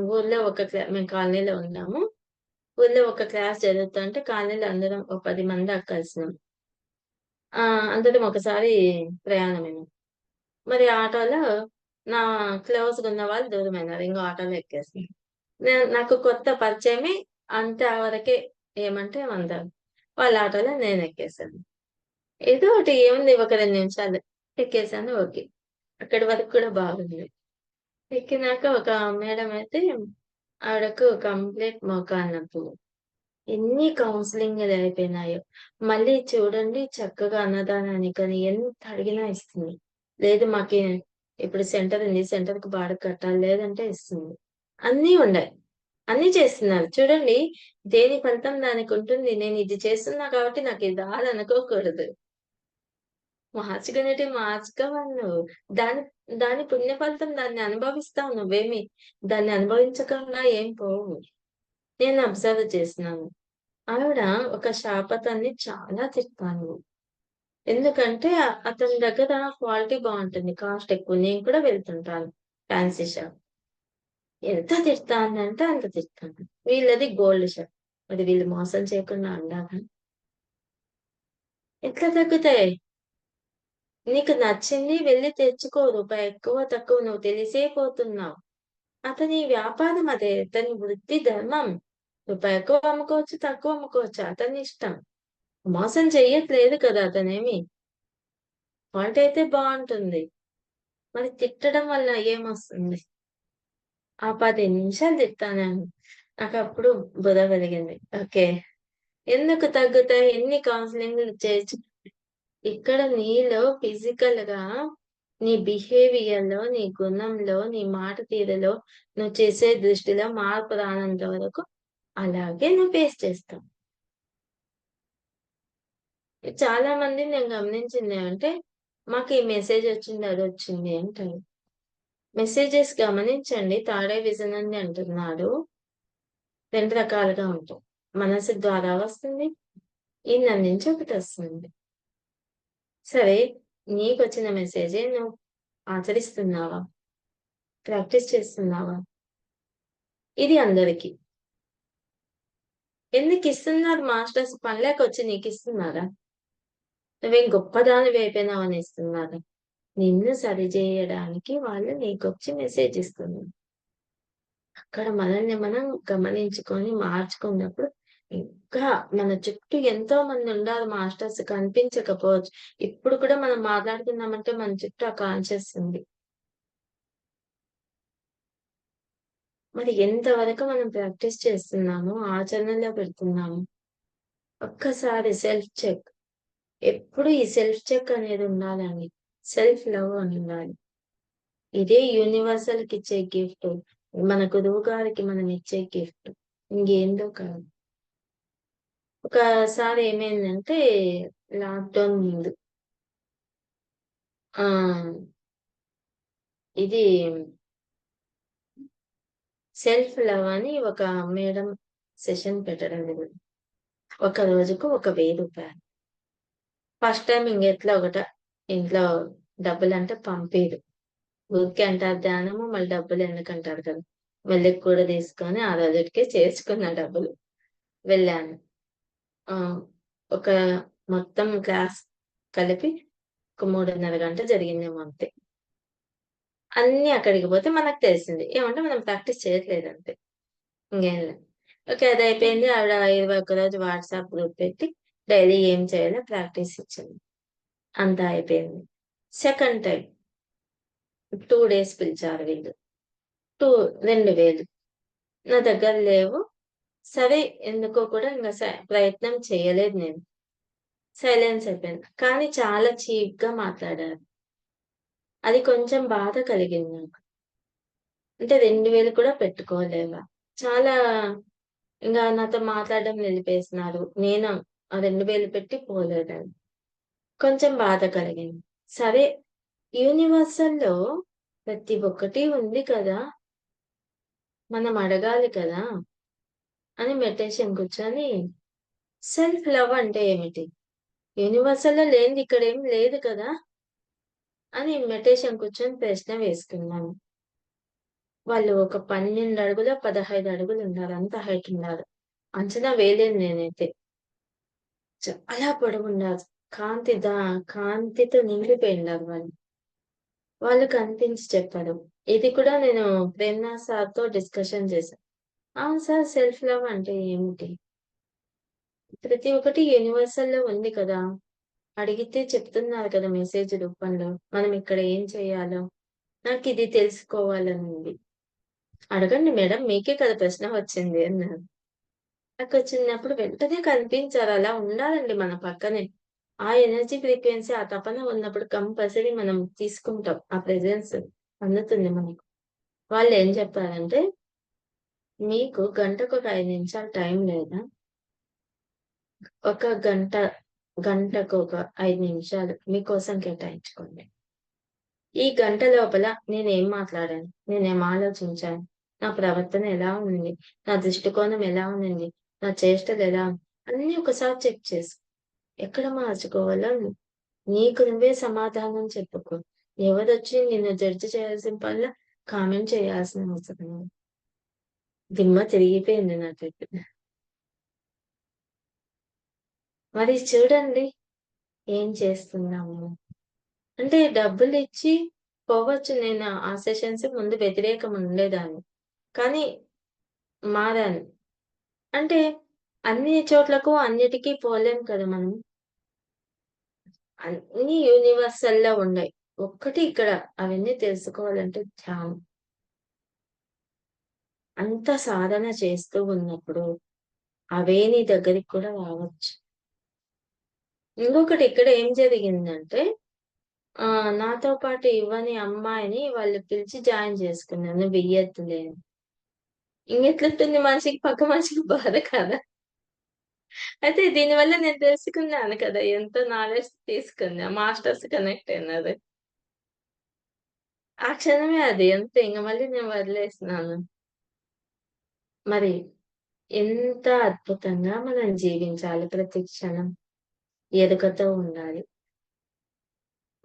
ఊర్లో మేము కాలనీలో ఉన్నాము. ఊర్లో ఒక క్లాస్ జరుగుతుంటే కాలనీలో అందరం ఒక 10 మంది దాకా కలిసినాం. అందరం ఒకసారి ప్రయాణమయినాం. మరి ఆటోలో నా క్లోజ్‌గున్న వాళ్ళు దూరమైనారు. ఇంగో ఆటోలో ఎక్కేసాను. నాకు కొత్త పరిచయమే అంత వరకే ఏమంటే అందరు. వాళ్ళ ఆటోలో నేనెక్కేసాను. ఏదో ఒకటి ఏముంది ఒక 2 నిమిషాలు ఎక్కేసాను ఓకే. అక్కడి వరకు కూడా బాగుంది. ఎక్కినాక ఒక మేడం అయితే ఆవిడకు కంప్లీట్ మోకాళ్ళ నొప్పులు. ఎన్ని కౌన్సెలింగ్‌లు అయిపోయినాయో. మళ్ళీ చూడండి చక్కగా అన్నదానానికని ఎంత అడిగినా ఇస్తుంది. లేదు ఇప్పుడు సెంటర్ ఉంది. సెంటర్‌కి బాడుగ కట్టాలి. లేదంటే ఇస్తుంది. అన్నీ ఉన్నాయి. అన్నీ చేస్తున్నారు. చూడండి దేని ఫలితం దానికుంటుంది. నేను ఇది చేస్తున్నా కాబట్టి నాకు ఇది రాదనుకోకూడదు. మార్చుకోమను నువ్వు. దాని దాని పుణ్య ఫలితం దాన్ని అనుభవిస్తావు నువ్వేమి. దాన్ని అనుభవించకుండా ఏం పోవు. నేను అబ్జర్వ్ చేసినాను. ఆవిడ ఒక షాప్ అతన్ని చాలా తిట్టాను. ఎందుకంటే అతని దగ్గర క్వాలిటీ బావుంటుంది. కాస్ట్ ఎక్కువ. నేను కూడా వెళ్తుంటాను ఫ్యాన్సీ షాప్. ఎంత తిడతానంటే అంత తిడతాను. వీళ్ళది గోల్డ్ షాప్. మరి వీళ్ళు మోసం చేయకుండా ఉండాలా? ఎట్లా తగ్గుతాయి? నీకు నచ్చింది వెళ్లి తెచ్చుకో. రూపాయి ఎక్కువ, తక్కువ నువ్వు తెలిసే పోతున్నావు. అతని వ్యాపారం అదే. అతని వృత్తి ధర్మం. రూపాయి ఎక్కువ అమ్ముకోవచ్చు, తక్కువ అమ్ముకోవచ్చు. అతని ఇష్టం. మోసం చెయ్యట్లేదు కదా అతనేమి. క్వాలిటీ అయితే బావుంటుంది. మరి తిట్టడం వల్ల ఏమొస్తుంది? ఆ 10 నిమిషాలు తిట్టాను. నాకప్పుడు బుర్ర వెలిగింది. ఓకే. ఎందుకు తగ్గుతాయి? ఎన్ని కౌన్సెలింగ్‌లు చేయొచ్చు. ఇక్కడ నీలో ఫిజికల్‌గా నీ బిహేవియర్‌లో, నీ గుణంలో, నీ మాట తీరులో, నువ్వు చేసే దృష్టిలో మార్పు రానంత వరకు అలాగే నువ్వు ఫేస్ చేస్తావు. చాలా మంది నేను గమనించిందేమంటే, మాకు ఈ మెసేజ్ వచ్చింది, అదొచ్చింది అంటారు. మెసేజెస్ గమనించండి. థర్డ్ ఐ విజన్ అని అంటున్నాడు. 2 రకాలుగా ఉంటాయి. మనసు ద్వారా వస్తుంది. ఇన్నర నుంచి ఒకటొస్తుంది. సరే, నీకొచ్చిన మెసేజే నువ్వు ఆచరిస్తున్నావా? ప్రాక్టీస్ చేస్తున్నావా? ఇది అందరికి. ఎందుకిస్తున్నారు మాస్టర్స్ పనిలేకొచ్చి నీకిస్తున్నారా? నువ్వేం గొప్పదానివైపోయినావని ఇస్తున్నారా? నిన్ను సరిజేయడానికి వాళ్ళు నీకొచ్చి మెసేజ్ ఇస్తున్నారు. అక్కడ మనల్ని మనం గమనించుకొని మార్చుకున్నప్పుడు ఇంకా మన చుట్టూ ఎంతో మంది ఉండాలి మాస్టర్స్ కనిపించకపోవచ్చు. ఇప్పుడు కూడా మనం మాట్లాడుతున్నామంటే మన చుట్టూ ఆ కాన్షియస్ ఉంది. మరి ఎంతవరకు మనం ప్రాక్టీస్ చేస్తున్నాము, ఆచరణలో పెడుతున్నాము. ఒక్కసారి సెల్ఫ్ చెక్. ఎప్పుడు ఈ సెల్ఫ్ చెక్ అనేది ఉండాలండి. సెల్ఫ్ లవ్ అని ఉండాలి. ఇదే యూనివర్సల్‌కిచ్చే గిఫ్ట్. మన గురువు గారికి మనం ఇచ్చే గిఫ్ట్. ఇంకేందో కాదు. ఒకసారి ఏమైందంటే లాక్‌డౌన్ ముందు ఆహ్, ఇది సెల్ఫ్ లవ్ అని ఒక మేడం సెషన్ పెట్టడం జరిగింది. ఒక రోజుకు ఒక రూ. 1000. ఫస్ట్ టైమ్ ఇంగెట్లా ఒకట ఇంట్లో డబ్బులంటే పంపీరు. ఊరికే అంటారు ధ్యానము, మళ్ళీ డబ్బులెందుకంటారు కదా! మెల్లక కూడా తీసుకొని ఆ రోజుటికే చేసుకున్న డబ్బులు. వెళ్ళాను. ఆహ్, ఒక మొత్తం క్లాస్ కలిపి ఒక 3:30 గంట జరిగిందేమో అంతే. అన్నీ అక్కడికి పోతే మనకు తెలిసింది. ఏమంటే మనం ప్రాక్టీస్ చేయట్లేదంతే. ఇంగేం లే. ఓకే. అదయిపోయింది. ఆవిడ 21 రోజు వాట్సాప్ గ్రూప్ పెట్టి డైలీ ఏం చేయాలో ప్రాక్టీస్ ఇచ్చింది. అంతా అయిపోయింది. సెకండ్ టైమ్ 2 డేస్ పిలిచారు వీళ్ళు. 2000 నా దగ్గర లేవు. సరే ఎందుకో కూడా ఇంగ ప్రయత్నం చేయలేదు నేను. సైలెన్స్ అయిపోయాను. కానీ చాలా చీప్‌గా మాట్లాడారు. అది కొంచెం బాధ కలిగింది నాకు. అంటే 2000 కూడా పెట్టుకోలేవా? చాలా ఇంగ నాతో మాట్లాడడం నిలిపేసినారు. నేను ఆ 2000 పెట్టి పోలేదని. కొంచెం బాధ కలిగింది. సరే యూనివర్సల్‌లో ప్రతి ఒక్కటి ఉంది కదా! మనం అడగాలి కదా! అని మెడిటేషన్ కూర్చొని సెల్ఫ్ లవ్ అంటే ఏమిటి? యూనివర్సల్‌లో లేనిది ఇక్కడేం లేదు కదా! అని మెడిటేషన్ కూర్చొని ప్రశ్న వేసుకున్నాను. వాళ్ళు ఒక 12 అడుగులో, 15 అడుగులున్నారు. అంత హైట్ ఉన్నారు. అంచనా వేయలేను నేనైతే. చాలా పొడవున్నారు. కాంతితో నిండిపోయుండారు వాళ్ళు. వాళ్ళు కనిపించి చెప్పారు. ఇది కూడా నేను ప్రేమ్‌నాథ్ సార్‌తో డిస్కషన్ చేశా. అవును సార్ సెల్ఫ్ లవ్ అంటే ఏమిటి? ప్రతి ఒక్కటి యూనివర్సల్‌లో ఉంది కదా! అడిగితే చెప్తున్నారు కదా మెసేజ్ రూపంలో. మనం ఇక్కడ ఏం చేయాలో. నాకిది తెలుసుకోవాలనుంది. అడగండి మేడం మీకే కదా ప్రశ్న వచ్చింది అన్నారు. నాకొచ్చినప్పుడు వెంటనే కనిపించారు. అలా ఉండాలండి మన పక్కనే. ఆ ఎనర్జీ ఫ్రీక్వెన్సీ, ఆ తపన ఉన్నప్పుడు కంపల్సరీ మనం తీసుకుంటాం. ఆ ప్రెజెన్స్ అందుతుంది మనకు. వాళ్ళేం చెప్పారంటే, "మీకు గంటకొక 5 నిమిషాలు టైం లేదా? ఒక గంట గంటకు ఒక 5 నిమిషాలు మీకోసం కేటాయించుకోండి. ఈ గంట లోపల నేనేం మాట్లాడాను? నేనేం ఆలోచించాను? నా ప్రవర్తన ఎలా ఉంది? నా దృష్టికోణం ఎలా ఉండింది? నా చేష్టలు ఎలా అన్నీ ఒకసారి చెక్ చేసుకో. ఎక్కడ మార్చుకోవాలో నీకు నువ్వే సమాధానం చెప్పుకో. ఎవరొచ్చి నిన్ను జడ్జ్ చేయాల్సిన పనిలా కామెంట్ చేయాల్సిన అవసరం లేదు. దిమ్మ తిరిగిపోయింది నాకైతే. మరి చూడండి ఏం చేస్తున్నాము. అంటే డబ్బులిచ్చి పోవచ్చు. నేను ఆ సెషన్స్ ముందు వ్యతిరేకం ఉండేదాన్ని. కానీ మారాను. అంటే అన్ని చోట్లకు అన్నిటికి పోలేం కదా మనం. అన్నీ యూనివర్సల్‌లో ఉండయి. ఒక్కటి ఇక్కడ అవన్నీ తెలుసుకోవాలంటే ధ్యానం. అంత సాధన చేస్తూ ఉన్నప్పుడు అవే నీ దగ్గరికి కూడా రావచ్చు. ఇంకొకటి ఇక్కడ ఏం జరిగిందంటే నాతో పాటు ఇవ్వని అమ్మాయిని వాళ్ళు పిలిచి జాయిన్ చేసుకున్నారు. నువ్వియ్యొద్దులే అని. ఇంగెట్లుంటుంది మనిషికి పక్క మనిషికి బాధ కాదా? అయితే దీనివల్ల నేను తెలుసుకున్నాను కదా! ఎంతో నాలెడ్జ్ తీసుకున్నా. మాస్టర్స్ కనెక్ట్ అయినారు. ఆ క్షణమే అది అంతే. ఇంక మళ్ళీ నేను వదిలేసినాను. మరి ఎంత అద్భుతంగా మనం జీవించాలి ప్రతి క్షణం. ఎరుకతో ఉండాలి.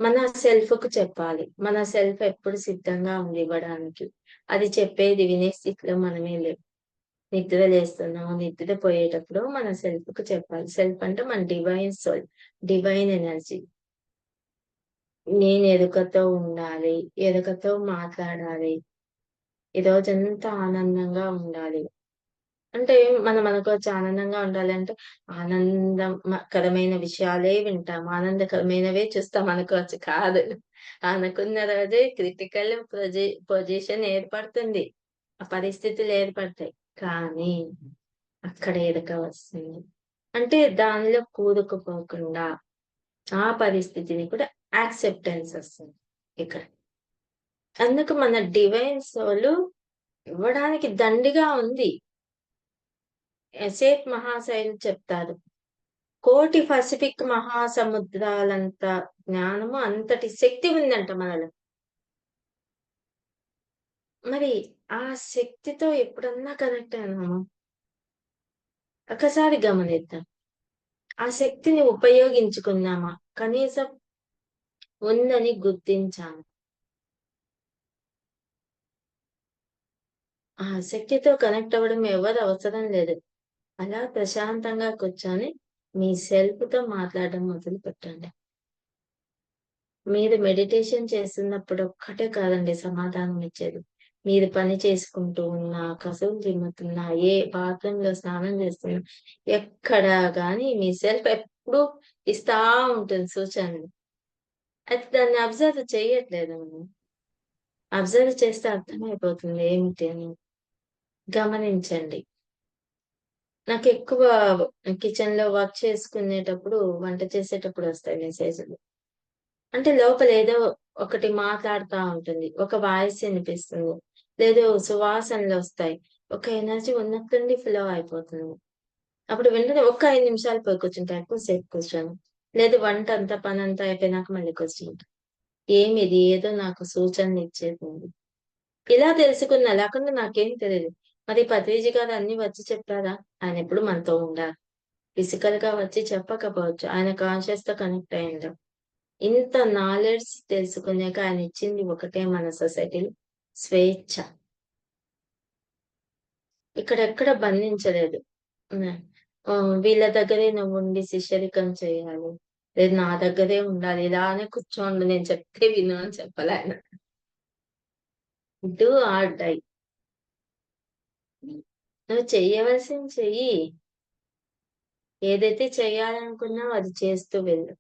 మన సెల్ఫ్‌కు చెప్పాలి. మన సెల్ఫ్ ఎప్పుడు సిద్ధంగా ఉంది ఇవ్వడానికి. అది చెప్పేది వినే స్థితిలో మనమే లేము. నిద్ర లేస్తున్నాము, నిద్ర పోయేటప్పుడు మన సెల్ఫ్‌కి చెప్పాలి. సెల్ఫ్ అంటే మన డివైన్ సోల్, డివైన్ ఎనర్జీ. నేను ఎరుకతో ఉండాలి, ఎరుకతో మాట్లాడాలి. ఈ రోజంతా ఆనందంగా ఉండాలి. అంటే మనం అనుకోవచ్చు ఆనందంగా ఉండాలంటే కరమైన విషయాలే వింటాం. ఆనందకరమైనవే చూస్తాం అనుకోవచ్చు. కాదు. అనుకున్న రోజే క్రిటికల్ పొజిషన్ ఏర్పడుతుంది. ఆ పరిస్థితులు ఏర్పడతాయి. కానీ అక్కడ ఎరుక వస్తుంది. అంటే దానిలో కూరుకుపోకుండా ఆ పరిస్థితిని కూడా యాక్సెప్టెన్స్ వస్తుంది ఇక్కడ. అందుకు మన డివైన్ సోలు ఇవ్వడానికి దండిగా ఉంది. ఎసేత్ మహాశయులు చెప్తారు. కోటి పసిఫిక్ మహాసముద్రాలంత జ్ఞానము, అంతటి శక్తి ఉందంట మనలో. మరి ఆ శక్తితో ఎప్పుడన్నా కనెక్ట్ అయినామా? ఒకసారి గమనిద్దాం. ఆ శక్తిని ఉపయోగించుకున్నామా? కనీసం ఉందని గుర్తించాము. ఆ శక్తితో కనెక్ట్ అవ్వడం ఎవరు అవసరం లేదు. అలా ప్రశాంతంగా కూర్చొని మీ సెల్ఫ్‌తో మాట్లాడడం మొదలుపెట్టండి. మీరు మెడిటేషన్ చేస్తున్నప్పుడు ఒక్కటే కాదండి సమాధానం ఇచ్చేది. మీరు పని చేసుకుంటూ ఉన్నా, కసువులు చిమ్ముతున్నా, ఏ బాత్రూమ్‌లో స్నానం చేస్తున్నా, ఎక్కడ గాని మీ సెల్ఫ్ ఎప్పుడూ ఇస్తా ఉంటుంది సూచనలు. అయితే దాన్ని అబ్జర్వ్ చెయ్యట్లేదు మనం. అబ్జర్వ్ చేస్తే అర్థమైపోతుంది ఏమిటి అని. గమనించండి. నాకెక్కువ కిచెన్‌లో వర్క్ చేసుకునేటప్పుడు, వంట చేసేటప్పుడు వస్తాయి మెసేజ్‌లు. అంటే లోపల ఏదో ఒకటి మాట్లాడుతా ఉంటుంది. ఒక వాయిస్ ఇనిపిస్తుంది. లేదు సువాసనలొస్తాయి. ఒక ఎనర్జీ ఉన్నట్టుండి ఫ్లో అయిపోతుంది. అప్పుడు వెంటనే ఒక్క 5 నిమిషాలు పోయి కూర్చుంటా. ఎక్కువ సేపు కూర్చోను. లేదు వంటంతా పనంతా అయిపోయినాక మళ్ళీ కూర్చుంటా. ఏమిది ఏదో నాకు సూచనలిచ్చేదుంది. ఇలా తెలుసుకున్నా. లేకుండా నాకేం తెలీదు. మరి పత్రిజీ గారు అన్నీ వచ్చి చెప్పారా? ఆయనెప్పుడు మనతో ఉండాలి. ఫిజికల్‌గా వచ్చి చెప్పకపోవచ్చు. ఆయన కాన్షియస్‌తో కనెక్ట్ అయ్యిండు. ఇంత నాలెడ్జ్ తెలుసుకున్నాక ఆయనిచ్చింది ఒకటే మన సొసైటీలో స్వేచ్ఛ. ఇక్కడెక్కడ బంధించలేదు. హ్మ్. వీళ్ళ దగ్గరే నువ్వుండి శిష్యరికం చేయాలి. లేదు నా దగ్గరే ఉండాలి. ఇలానే కూర్చోండు నేను చెప్తే విను అని చెప్పలే ఆయన. Do or die. నువ్వు చెయ్యవలసింది చెయ్యి. ఏదైతే చేయాలనుకున్నావో అది చేస్తూ వెళ్ళు.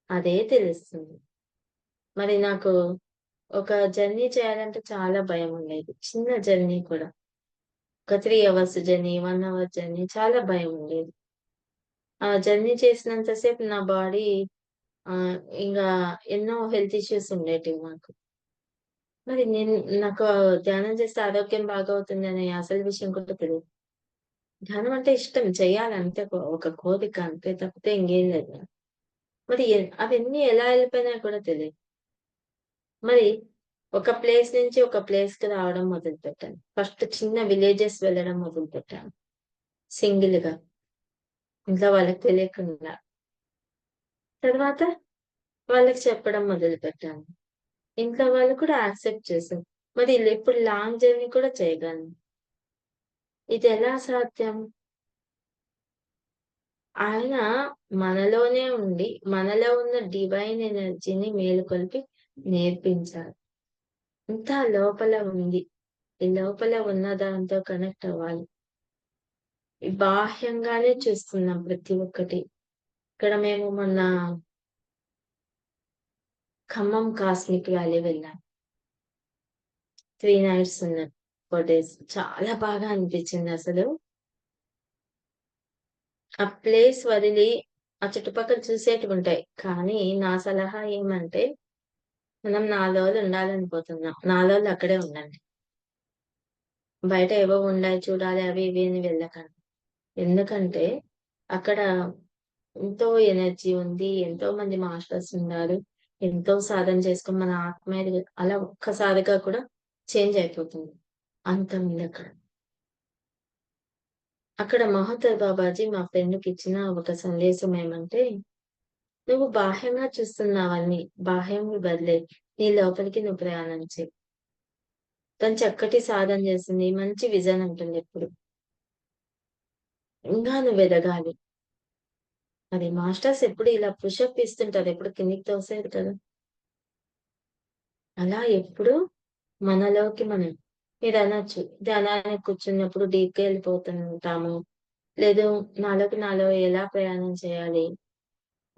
అదే తెలుస్తుంది. మరి నాకు ఒక జర్నీ చేయాలంటే చాలా భయముండేది. చిన్న జర్నీ కూడా. ఒక 3 అవర్స్ జర్నీ, 1 అవర్ జర్నీ చాలా భయముండేది. ఆ జర్నీ చేసినంత సేపు నా బాడీ ఆహ్, ఇంగా ఎన్నో హెల్త్ ఇష్యూస్ ఉండేటివి నాకు. మరి నాకు ధ్యానం చేస్తే ఆరోగ్యం బాగవుతుందనే అసలు విషయం కూడా తెలీదు. ధ్యానం అంటే ఇష్టం. చెయ్యాలంతే ఒక కోరిక అంతే తప్పితే ఇంగేం లేదు. మరి అవన్నీ ఎలా వెళ్ళిపోయినాయో కూడా తెలియదు. మరి ఒక ప్లేస్ నుంచి ఒక ప్లేస్‌కి రావడం మొదలుపెట్టాను. ఫస్ట్ చిన్న విలేజెస్ వెళ్ళడం మొదలుపెట్టాను. సింగిల్‌గా. ఇంట్లో వాళ్ళకి తెలియకుండా. తర్వాత వాళ్ళకి చెప్పడం మొదలుపెట్టాను. ఇంట్లో వాళ్ళు కూడా యాక్సెప్ట్ చేశారు. మరి ఇప్పుడు లాంగ్ జర్నీ కూడా చేయగలను. ఇదెలా సాధ్యం? ఆయన మనలోనే ఉండి, మనలో ఉన్న డివైన్ ఎనర్జీని మేలుకొల్పి నేర్పించారు. ఇంకా లోపల ఉంది. ఈ లోపల ఉన్న దాంతో కనెక్ట్ అవ్వాలి. బాహ్యంగానే చూస్తున్నాం ప్రతి ఒక్కటి. ఇక్కడ మేము మొన్న ఖమ్మం కాస్మిక్ వ్యాలీ వెళ్ళాం. 3 నైట్స్ ఉన్నాం. 4 డేస్. చాలా బాగా అనిపించిందసలు. ఆ ప్లేస్ వదిలి ఆ చుట్టుపక్కల చూసేటివుంటాయి. కానీ నా సలహా ఏమంటే, మనం 4 రోజులు ఉండాలనుకుంటున్నాం. 4 రోజులు అక్కడే ఉండండి. బయట ఏవో ఉన్నాయి చూడాలి అవి ఇవి అని వెళ్ళకండి. ఎందుకంటే అక్కడ ఎంతో ఎనర్జీ ఉంది. ఎంతో మంది మాస్టర్స్ ఉన్నారు. ఎంతో సాధన చేసుకొని మన ఆత్మ అలా ఒక్కసారిగా కూడా చేంజ్ అయిపోతుంది. అంత ఉందక్కడ. అక్కడ మహోదర్ బాబాజీ మా ఫ్రెండ్‌కిచ్చిన ఒక సందేశం ఏమంటే, "నువ్వు బాహ్యంగా చూస్తున్నావన్నీ, బాహ్యంవి వదిలేయి. నీ లోపలికి నువ్వు ప్రయాణం చెయి." తను చక్కటి సాధన చేసింది. మంచి విజన్ ఉంటుంది ఎప్పుడు. ఇంకా నువ్వు ఎదగాలి. అది మాస్టర్స్ ఎప్పుడు ఇలా పుషప్ ఇస్తుంటారు. ఎప్పుడు కిందకి తోసేయరు కదా! అలా ఎప్పుడు మనలోకి మనం మీరనొచ్చు. ధ్యానానికి కూర్చున్నప్పుడు డీప్‌గా వెళ్ళిపోతుంటాము. లేదు నాలోకి నాలో ఎలా ప్రయాణం చేయాలి?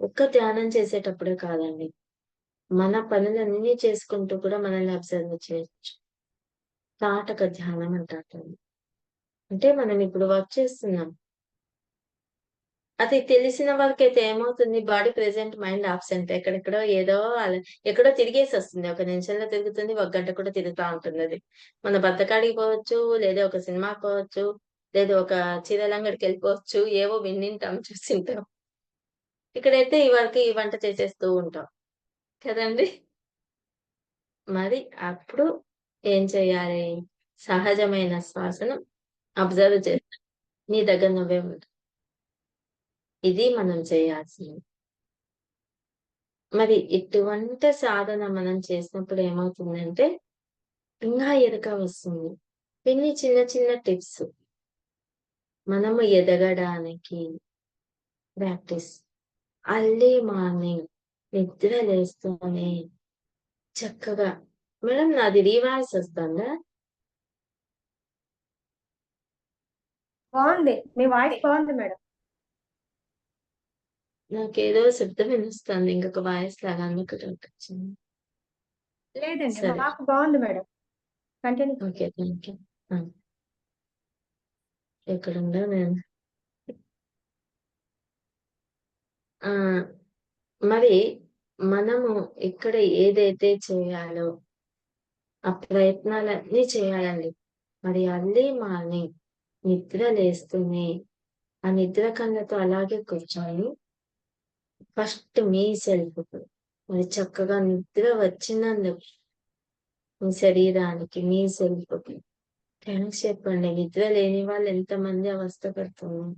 ఒక్క ధ్యానం చేసేటప్పుడే కాదండి. మన పనులన్నీ చేసుకుంటూ కూడా మనల్ని అబ్జర్వ్ చేయొచ్చు. తాటక ధ్యానం అంటారు దాన్ని. అంటే మనం ఇప్పుడు వర్క్ చేస్తున్నాం. అది తెలిసిన వరకైతే ఏమవుతుంది బాడీ ప్రెజెంట్, మైండ్ అబ్సెంట్. ఎక్కడెక్కడో ఏదో ఎక్కడో తిరిగేసొస్తుంది. ఒక నిమిషంలో తిరుగుతుంది. ఒక గంట కూడా తిరుగుతా ఉంటుందది. మన బద్ధకాడికి పోవచ్చు, లేదా ఒక సినిమాకి పోవచ్చు, లేదా ఒక చీరల అంగడికెళ్ళిపోవచ్చు. ఏవో వినుంటాం, చూసుంటాం. ఇక్కడైతే ఈ వరకు ఈ వంట చేసేస్తూ ఉంటాం. కదండీ! మరి అప్పుడు ఏం చేయాలి? సహజమైన శ్వాసను అబ్జర్వ్ చేస్తాం. నీ దగ్గర నువ్వే ఉండు. ఇది మనం చేయాల్సింది. మరి ఇటువంటి సాధన మనం చేసినప్పుడు ఏమవుతుందంటే, ఇంకా ఎరక వస్తుంది. ఇన్ని చిన్న చిన్న టిప్స్ మనము ఎదగడానికి ప్రాక్టీస్. అర్లీ మార్నింగ్ నిద్ర లేస్తూనే చక్కగా మేడం నాది రీవాయిస్ వస్తుందా? బాగుంది. మీ వాయిస్ బాగుంది మేడం. నాకేదో శబ్దం వినొస్తుంది. ఇంకొక వాయిస్ లాగా అందుకు డౌటొచ్చింది. లేదండి. సరే. మాకు బాగుంది madam. Continue. Okay. Thank you. ఆ! ఎక్కడుందో నేను ఆ! మరి మనము ఇక్కడ ఏదైతే చేయాలో ఆ ప్రయత్నాలన్నీ చేయాలండి. మరి అర్లీ మార్నింగ్ నిద్ర లేస్తూనే ఆ నిద్ర కళ్ళతో అలాగే కూర్చొని ఫస్ట్ మీ సెల్ఫ్‌కు మరి చక్కగా నిద్ర వచ్చినందుకు మీ శరీరానికి, మీ సెల్ఫ్‌కి థాంక్స్ చెప్పండి. నిద్ర లేని వాళ్ళు ఎంతమంది అవస్థ పడుతున్నారు.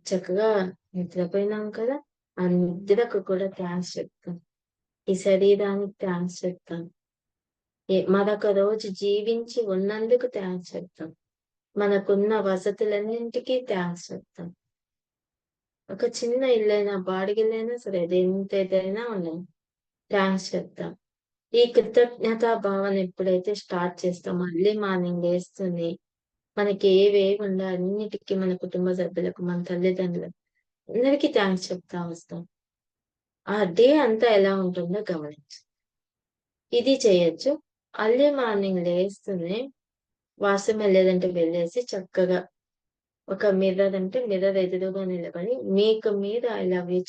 చక్కగా నిద్రపోయినాం కదా! ఆ నిద్రకు కూడా థాంక్స్ చెప్తాం. ఈ శరీరానికి థాంక్స్ చెప్తాం. మరొక రోజు జీవించి ఉన్నందుకు థాంక్స్ చెప్తాం. మనకున్న వసతులన్నింటికి థాంక్స్ చెప్తాం. ఒక చిన్న ఇల్లైనా, బాడిగిల్లైనా సరే అది ఎంతైనా ఉండని థాంక్స్ చెప్తాం. ఈ కృతజ్ఞతా భావన ఎప్పుడైతే స్టార్ట్ చేస్తామో ఎర్లీ మార్నింగ్ లేస్తూనే మనకి ఏవేవి ఉండాలో అన్నిటికి మన కుటుంబ సభ్యులకు, మన తల్లిదండ్రులకు అందరికీ థాంక్స్ చెప్తా వస్తాం. ఆ డే అంతా ఎలా ఉంటుందో గమనించు. ఇది చేయొచ్చు. ఎర్లీ మార్నింగ్ లేస్తూనే వాష్‌రూమ్ ఎళ్ళేదంటే వెళ్ళేసి చక్కగా ఒక మిర్రర్ అంటే మిర్రర్ ఎదురుగా నిలబడి మీకు మీరు ఐ లవ్ యూ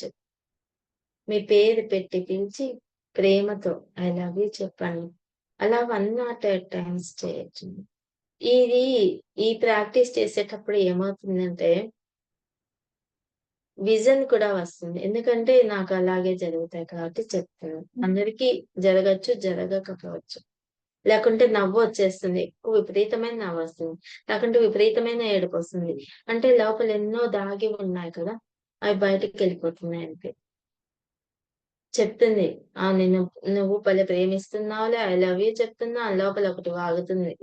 మీ పేరు పెట్టి పిలిచి ప్రేమతో ఐ లవ్ యూ చెప్పండి. అలా 108 టైమ్స్ చేయొచ్చు. ఇది ఈ ప్రాక్టీస్ చేసేటప్పుడు ఏమవుతుందంటే విజన్ కూడా వస్తుంది. ఎందుకంటే నాకు అలాగే జరుగుతాయి కాబట్టి చెప్తున్నాను. అందరికీ జరగచ్చు, జరగకపోవచ్చు. లేకుంటే నవ్వొచ్చేస్తుంది. ఎక్కువ విపరీతమైన నవ్వొస్తుంది. లేకుంటే విపరీతమైన ఏడుపొస్తుంది. అంటే లోపల ఎన్నో దాగి ఉన్నాయి కదా! అవి బయటికెళ్ళిపోతున్నాయి అంతే. చెప్తుంది. నిన్ను నువ్వు భలే ప్రేమిస్తున్నావులే, ఐ లవ్ యూ చెప్తున్నా లోపల ఒకటి వాగుతుంది.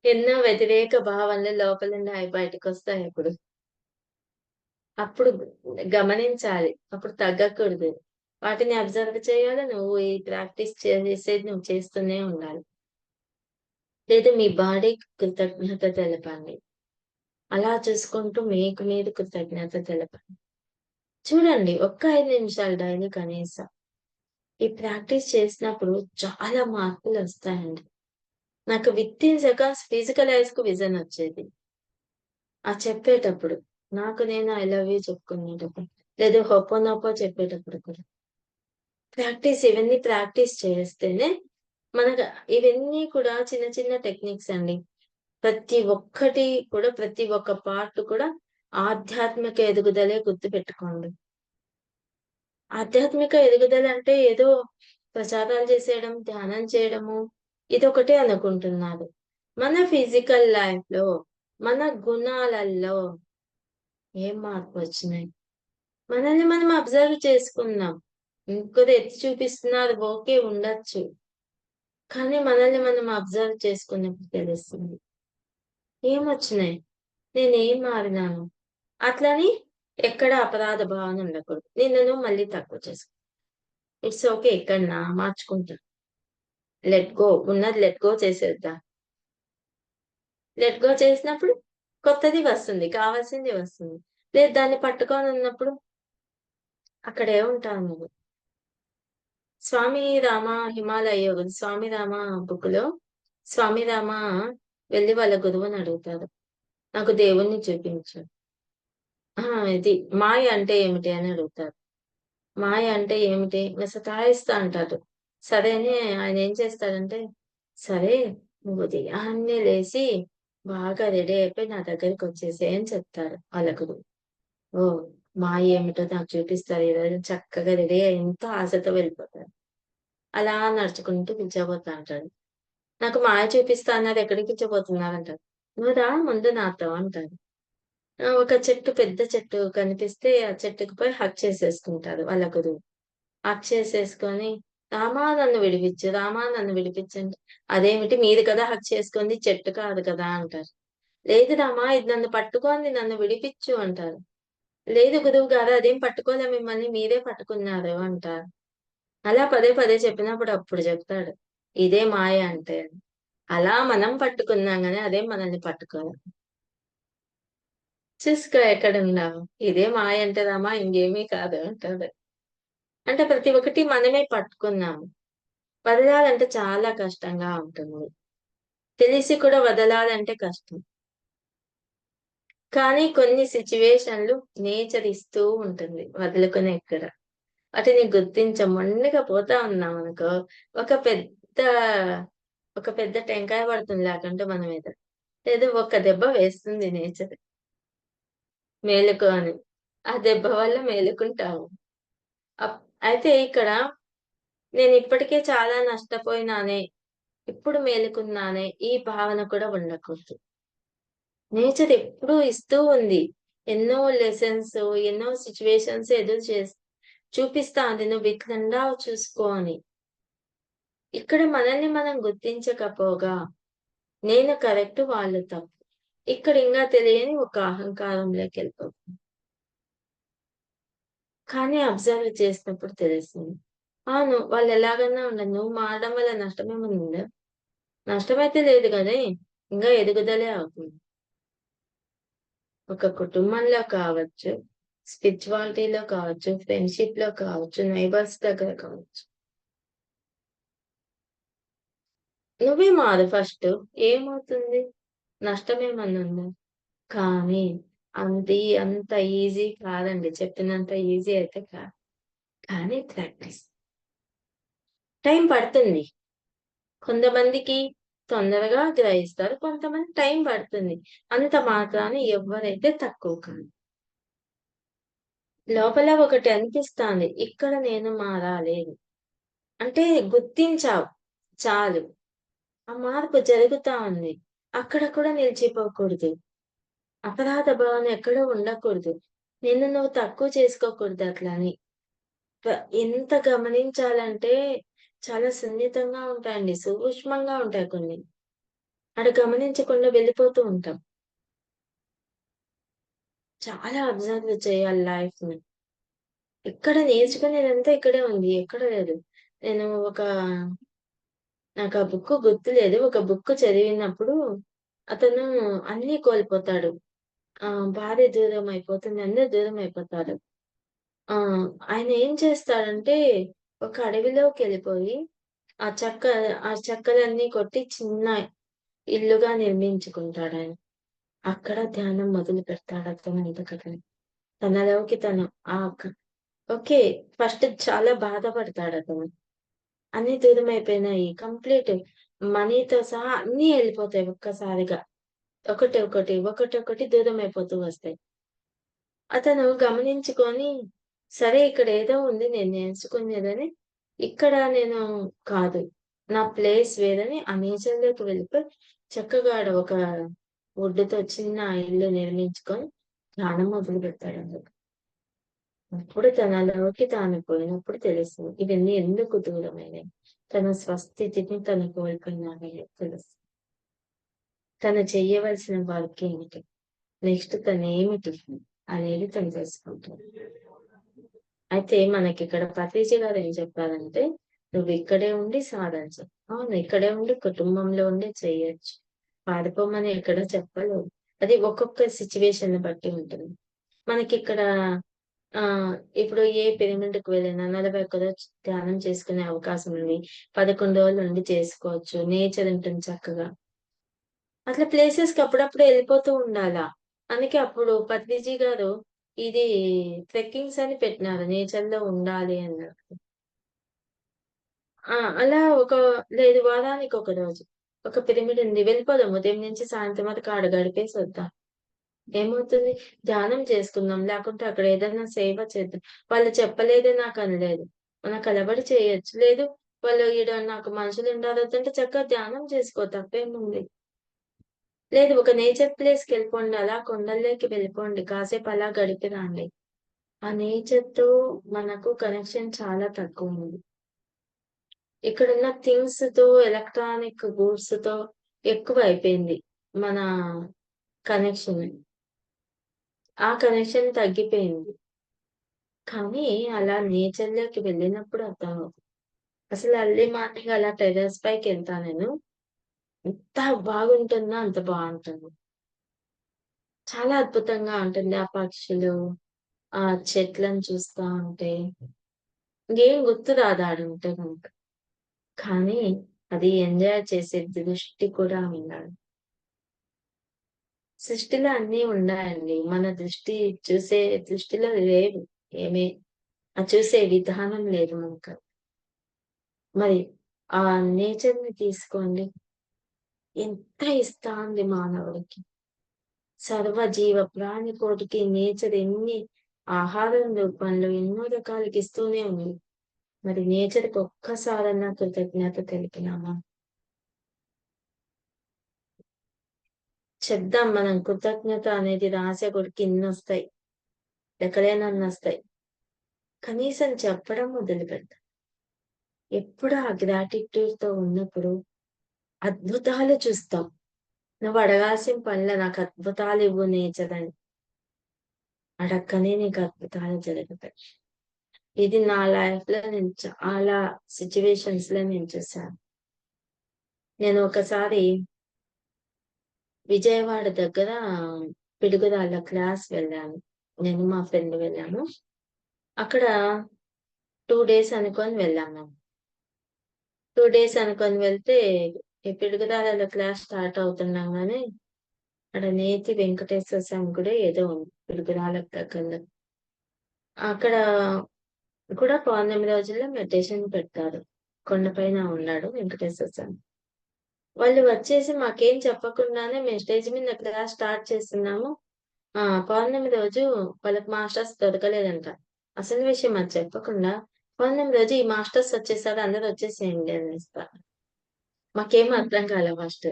ఎన్నో వ్యతిరేక భావనలు లోపల నుండి అవి బయటకొస్తాయి అప్పుడు. అప్పుడు గమనించాలి. అప్పుడు తగ్గకూడదు. వాటిని అబ్జర్వ్ చేయాలి. నువ్వు ఈ ప్రాక్టీస్ చేసేది నువ్వు చేస్తూనే ఉండాలి. లేదా మీ బాడీకి కృతజ్ఞత తెలపండి. అలా చూసుకుంటూ మీకు మీరు కృతజ్ఞత తెలపండి. చూడండి ఒక్క 5 నిమిషాలు డైలీ కనీసం. ఈ ప్రాక్టీస్ చేసినప్పుడు చాలా మార్పులొస్తాయండి. నాకు వితిన్ సెకండ్స్ ఫిజికల్ ఐస్‌కి విజన్ వచ్చేది. చెప్పేటప్పుడు. నాకు నేను ఐ లవ్ యూ చెప్పుకునేటప్పుడు. లేదా హొపోనొపో చెప్పేటప్పుడు కూడా. ఇవన్నీ ప్రాక్టీస్ చేస్తేనే మనకు ఇవన్నీ కూడా చిన్న చిన్న టెక్నిక్స్ అండి. ప్రతి ఒక్కటి కూడా ప్రతి ఒక్క పార్ట్ కూడా ఆధ్యాత్మిక ఎదుగుదలే గుర్తుపెట్టుకోండి. ఆధ్యాత్మిక ఎదుగుదల అంటే ఏదో ప్రసాదాలు చేసేయడం, ధ్యానం చేయడము ఇదొకటే అనుకుంటున్నారు. మన ఫిజికల్ లైఫ్‌లో, మన గుణాలల్లో ఏం మార్పొచ్చినాయి? మనల్ని మనం అబ్జర్వ్ చేసుకుందాం. ఇంకొకరు ఎత్తి చూపిస్తున్నారు ఓకే ఉండొచ్చు. కానీ మనల్ని మనం అబ్జర్వ్ చేసుకున్నప్పుడు తెలుస్తుంది. ఏమొచ్చినాయి? నేనేం మారినాను? అట్లని ఎక్కడ అపరాధ భావన ఉండకూడదు. నిన్ను నువ్వు మళ్ళీ తక్కువ చేసుకో. ఇట్స్ ఓకే ఇక్కడనా మార్చుకుంటా. Let go. ఉన్నది లెట్ గో చేసేద్దాం. లెట్ గో చేసినప్పుడు కొత్తది వస్తుంది. కావాల్సింది వస్తుంది. లేదు దాన్ని పట్టుకొని ఉన్నప్పుడు అక్కడే ఉంటావు నువ్వు. స్వామి రామ హిమాలయ యోగి స్వామి రామ బుక్‌లో స్వామి రామ వెళ్లి వాళ్ళ గురువుని అడుగుతారు. నాకు దేవుడిని చూపించు. ఆ! ఇది మాయ అంటే ఏమిటి అని అడుగుతారు. మాయ అంటే ఏమిటి? సతాయిస్తా అంటారు. సరే అని ఆయనేం చేస్తాడంటే, సరే నువ్వు ఉదయాన్నే లేసి బాగా రెడీ అయిపోయి నా దగ్గరికొచ్చేసేయ్ అని చెప్తారు వాళ్ళ గురువు. ఓహ్! మాయ ఏమిటో నాకు చూపిస్తారు ఈరోజు చక్కగా రెడీ అయ్యి ఎంతో ఆశతో వెళ్ళిపోతారు. అలా నడుచుకుంటూ పిలిచబోతా అంటాడు. నాకు మాయ చూపిస్తా అన్నారు ఎక్కడికి పిలిచబోతున్నారంటారు. నువ్వు రా ముందు నాతో అంటారు. ఒక చెట్టు పెద్ద చెట్టు కనిపిస్తే ఆ చెట్టుకి పోయి హగ్ చేసేసుకుంటారు వాళ్ళ గురువు. హగ్ చేసేసుకొని రామా నన్ను విడిపించు, రామా నన్ను విడిపించంటే, అదేమిటి మీరు కదా హగ్ చేసుకుంది చెట్టు కాదు కదా అంటారు. లేదు రామా ఇది నన్ను పట్టుకోంది నన్ను విడిపిచ్చు అంటారు. లేదు గురువుగారు అదేం పట్టుకోలే మిమ్మల్ని మీరే పట్టుకున్నారు అంటారు. అలా పదే పదే చెప్పినప్పుడు అప్పుడు చెప్తాడు. ఇదే మాయ అంటే. అలా మనం పట్టుకున్నాం గాని అదే మనల్ని పట్టుకోదు. చూసుకో ఎక్కడున్నావు. ఇదే మాయ అంటే రామా ఇంకేమీ కాదు అంటాడు. అంటే ప్రతి ఒక్కటి మనమే పట్టుకున్నాము. వదలాలంటే చాలా కష్టంగా ఉంటుంది. తెలిసి కూడా వదలాలంటే కష్టం. కానీ కొన్ని సిట్యుయేషన్‌లు నేచర్ ఇస్తూ ఉంటుంది. వదులుకునేక్కడ. వాటిని గుర్తించం. మొండిగా పోతా ఉన్నామనుకో, ఒక పెద్ద ఒక పెద్ద టెంకాయ పడుతుంది లేకుంటే మన మీద. లేదు ఒక్క దెబ్బ వేస్తుంది నేచర్. మేలుకో అని. ఆ దెబ్బ వల్ల మేలుకుంటాము. అప్ అయితే ఇక్కడ నేనిప్పటికే చాలా నష్టపోయినానే, ఇప్పుడు మేలుకున్నానే ఈ భావన కూడా ఉండకూడదు. నేచర్ ఎప్పుడూ ఇస్తూ ఉంది. ఎన్నో లెసన్స్, ఎన్నో సిట్యుయేషన్స్ ఎదురు చూపిస్తా ఉంది. నువ్వు ఇట్లుండావు చూసుకో అని. ఇక్కడ మనల్ని మనం గుర్తించకపోగా, నేను కరెక్ట్, వాళ్ళు తప్పు. ఇక్కడ ఇంగా తెలియని ఒక అహంకారంలోకెళ్ళిపోతాం. కానీ అబ్జర్వ్ చేసినప్పుడు తెలుస్తుంది. అవును. వాళ్ళెలాగన్నా ఉండని. నువ్వు మారడం వల్ల నష్టమేమన్నా ఉందా? నష్టమైతే లేదు గానీ, ఇంగా ఎదుగుదలే అవుతుంది. ఒక కుటుంబంలో కావచ్చు, స్పిరిచువాలిటీలో కావచ్చు, ఫ్రెండ్‌షిప్‌లో కావచ్చు, నైబర్స్ దగ్గర కావచ్చు. నువ్వే మారు ఫస్టు. ఏమవుతుంది? నష్టమేమన్నా ఉందా? కానీ అంత ఈజీ కాదండి. చెప్పినంత ఈజీ అయితే కాదు. కానీ ప్రాక్టీస్. టైం పడుతుంది. కొంతమందికి తొందరగా గ్రహిస్తారు. కొంతమంది టైం పడుతుంది. అంత మాత్రాన ఎవ్వరైతే తక్కువ కాదు. లోపల ఒకటి అనిపిస్తాంది. ఇక్కడ నేను మారాలి. అంటే గుర్తించావు చాలు. ఆ మార్పు జరుగుతా ఉంది. అక్కడ కూడా నిలిచిపోకూడదు. అపరాధ భావన ఎక్కడో ఉండకూడదు. నిన్ను నువ్వు తక్కువ చేసుకోకూడదు అట్లని. ఎంత గమనించాలంటే చాలా సున్నితంగా ఉంటాయండి. సూక్ష్మంగా ఉంటాయి కొన్ని. అక్కడ గమనించకుండా వెళ్ళిపోతూ ఉంటాం. చాలా అబ్జర్వ్ చేయాలి లైఫ్‌ని. ఇక్కడ నేర్చుకునేదంతా ఇక్కడే ఉంది. ఎక్కడ లేదు. నేను నాకు ఆ బుక్ గుర్తులేదు. ఒక బుక్ చదివినప్పుడు అతను అన్నీ కోల్పోతాడు. భార్య దూరం అయిపోతుంది. అందరూ దూరం అయిపోతారు. ఆ! ఆయన ఏం చేస్తాడంటే ఒక అడవిలోకెళ్ళిపోయి ఆ చెక్క ఆ చెక్కలన్నీ కొట్టి చిన్న ఇల్లుగా నిర్మించుకుంటాడాయన. అక్కడ ధ్యానం మొదలు పెడతాడతనంతటతనే. తనలోకి తను ఆ క ఓకే. ఫస్ట్ చాలా బాధపడతాడతను. అన్నీ దూరమైపోయినాయి. కంప్లీట్ మనీతో సహా అన్నీ ఎళ్ళిపోతాయి ఒక్కసారిగా. ఒకటొకటి దూరమైపోతూ వస్తాయి. అతను గమనించుకొని, సరే ఇక్కడేదో ఉంది నేను నేర్చుకునేదని, ఇక్కడ నేను కాదు. నా ప్లేస్ వేరని ఆ నేచర్‌లోకి వెళ్ళిపోయి, చక్కగా ఆడ ఒక వుడ్‌తో చిన్న ఇల్లు నిర్మించుకొని ధ్యానం మొదలుపెట్టాడండి. అప్పుడు తనలోకి తాను పోయినప్పుడు తెలుస్తుంది. ఇవన్నీ ఎందుకు దూరమైనయి. తన స్వస్థితిని తను కోల్పోయినాడని తెలుస్తుంది. తను చెయ్యవలసిన వర్క్ ఏమిటి? నెక్స్ట్ తనేమిటి అనేది తను తెలుసుకుంటాడు. అయితే మనకిక్కడ పత్రిజీ గారు ఏం చెప్పారంటే, "నువ్విక్కడే ఉండి సాధించు." అవును. ఇక్కడే ఉండి కుటుంబంలో ఉండి చేయొచ్చు. పారిపోమని ఎక్కడ చెప్పలేదు. అది ఒక్కొక్క సిట్యుయేషన్‌ని బట్టి ఉంటుంది. మనకిక్కడ ఇప్పుడు ఏ పిరమిడ్‌కి వెళ్ళినా 41 రోజు ధ్యానం చేసుకునే అవకాశం ఉంది. 11 రోజులు ఉండి చేసుకోవచ్చు. నేచర్ ఉంటుంది చక్కగా. అట్లా ప్లేసెస్‌కి అప్పుడప్పుడు ఎళ్ళిపోతూ ఉండాలా. అందుకే అప్పుడు పత్రిజీ గారు ఇది ట్రెక్కింగ్స్ అని పెట్టినారు. నేచర్‌లో ఉండాలి అన్నట్టు. అలా లేదు వారానికి ఒక రోజు. ఒక పిరమిడ్ ఉంది. వెళ్ళిపోదాం ఉదయం నుంచి సాయంత్రం వరకు ఆడ గడిపేసొద్దాం. ఏమవుతుంది? ధ్యానం చేసుకుందాం. లేకుంటే అక్కడ ఏదైనా సేవ చేద్దాం. వాళ్ళు చెప్పలేదే నాకనలేదు. మనం కలబడి చేయొచ్చు. లేదు వాళ్ళు ఈడ నాకు మనుషులుండాలొద్దంటే చక్కగా ధ్యానం చేసుకో తప్పేముంది? లేదు ఒక నేచర్ ప్లేస్‌కెళ్ళిపోండి. అలా కొండల్లోకి వెళ్ళిపోండి. కాసేపు అలా గడిపి రండి. ఆ నేచర్‌తో మనకు కనెక్షన్ చాలా తక్కువుంది. ఇక్కడున్న థింగ్స్‌తో, ఎలక్ట్రానిక్ గూడ్స్‌తో ఎక్కువైపోయింది మన కనెక్షన్. ఆ కనెక్షన్ తగ్గిపోయింది. కానీ అలా నేచర్‌లోకి వెళ్ళినప్పుడు అర్థమవుతుంది. అసలు ఎర్లీ మార్నింగ్ అలా టెర్రస్ పైకెళ్తా నేను. ఎంత బాగుంటుందో అంత బావుంటుంది. చాలా అద్భుతంగా ఉంటుంది. ఆ పక్షులు, ఆ చెట్లను చూస్తా ఉంటే, ఇంకేం గుర్తు రాదు ఆడుంటే గనుక. కానీ అది ఎంజాయ్ చేసే దృష్టి కూడా ఉండాలి. సృష్టిలో అన్నీ ఉన్నాయండి. మన చూసే దృష్టిలో లేవు. ఏమి చూసే విధానం లేదు మనకు. మరి ఆ నేచర్‌ని తీసుకోండి. ఎంత ఇస్తా ఉంది మానవుడికి. సర్వజీవ ప్రాణికోటికి నేచర్ ఎన్ని ఆహారం రూపంలో ఎన్నో రకాలకి ఇస్తూనే ఉంది. మరి నేచర్‌కి ఒక్కసారన్నా కృతజ్ఞత తెలిపినామా? చెప్దాం మనం కృతజ్ఞత అనేది రాసే కొడికి ఇన్నొస్తాయి. ఎక్కడైనన్నొస్తాయి. కనీసం చెప్పడం మొదలుపెడదాం. ఎప్పుడు ఆ గ్రాటిట్యూడ్‌తో ఉన్నప్పుడు అద్భుతాలు చూస్తాం. నువ్వు అడగాల్సిన పనిలే నాకు అద్భుతాలివ్వు నేచర్ అని. అడక్కనే నీకు అద్భుతాలు జరుగుతాయి. ఇది నా లైఫ్‌లో నేను చాలా సిట్యుయేషన్స్‌లో నేను చూసాను. నేను ఒకసారి విజయవాడ దగ్గర పిడుగురాళ్ళ క్లాస్ వెళ్ళాను. నేను మా ఫ్రెండ్ వెళ్ళాము. అక్కడ 2 డేస్ అనుకోని వెళ్ళాము. 2 డేస్ అనుకోని వెళ్తే ఈ పిడుగురాళ్ళలో క్లాస్ స్టార్ట్ అవుతుండంగానే అక్కడ నేతి వెంకటేశ్వర స్వామి గుడో ఏదో ఉంది. పిడుగురాళ్ళకి దగ్గరలో. అక్కడ కూడా పౌర్ణమి రోజుల్లో మెడిటేషన్ పెడతారు. కొండపైన ఉన్నాడు వెంకటేశ్వర స్వామి. వాళ్ళు వచ్చేసి మాకేం చెప్పకుండానే మేము స్టేజ్ మీద క్లాస్ స్టార్ట్ చేస్తున్నాము. పౌర్ణమి రోజు వాళ్ళకి మాస్టర్స్ దొరకలేదంట. అసలు విషయం అది చెప్పకుండా, పౌర్ణమి రోజు ఈ మాస్టర్స్ వచ్చేసారు అందరూ వచ్చేసేయండి అనేస్తా. మాకేం అర్థం కాలే ఫస్ట్.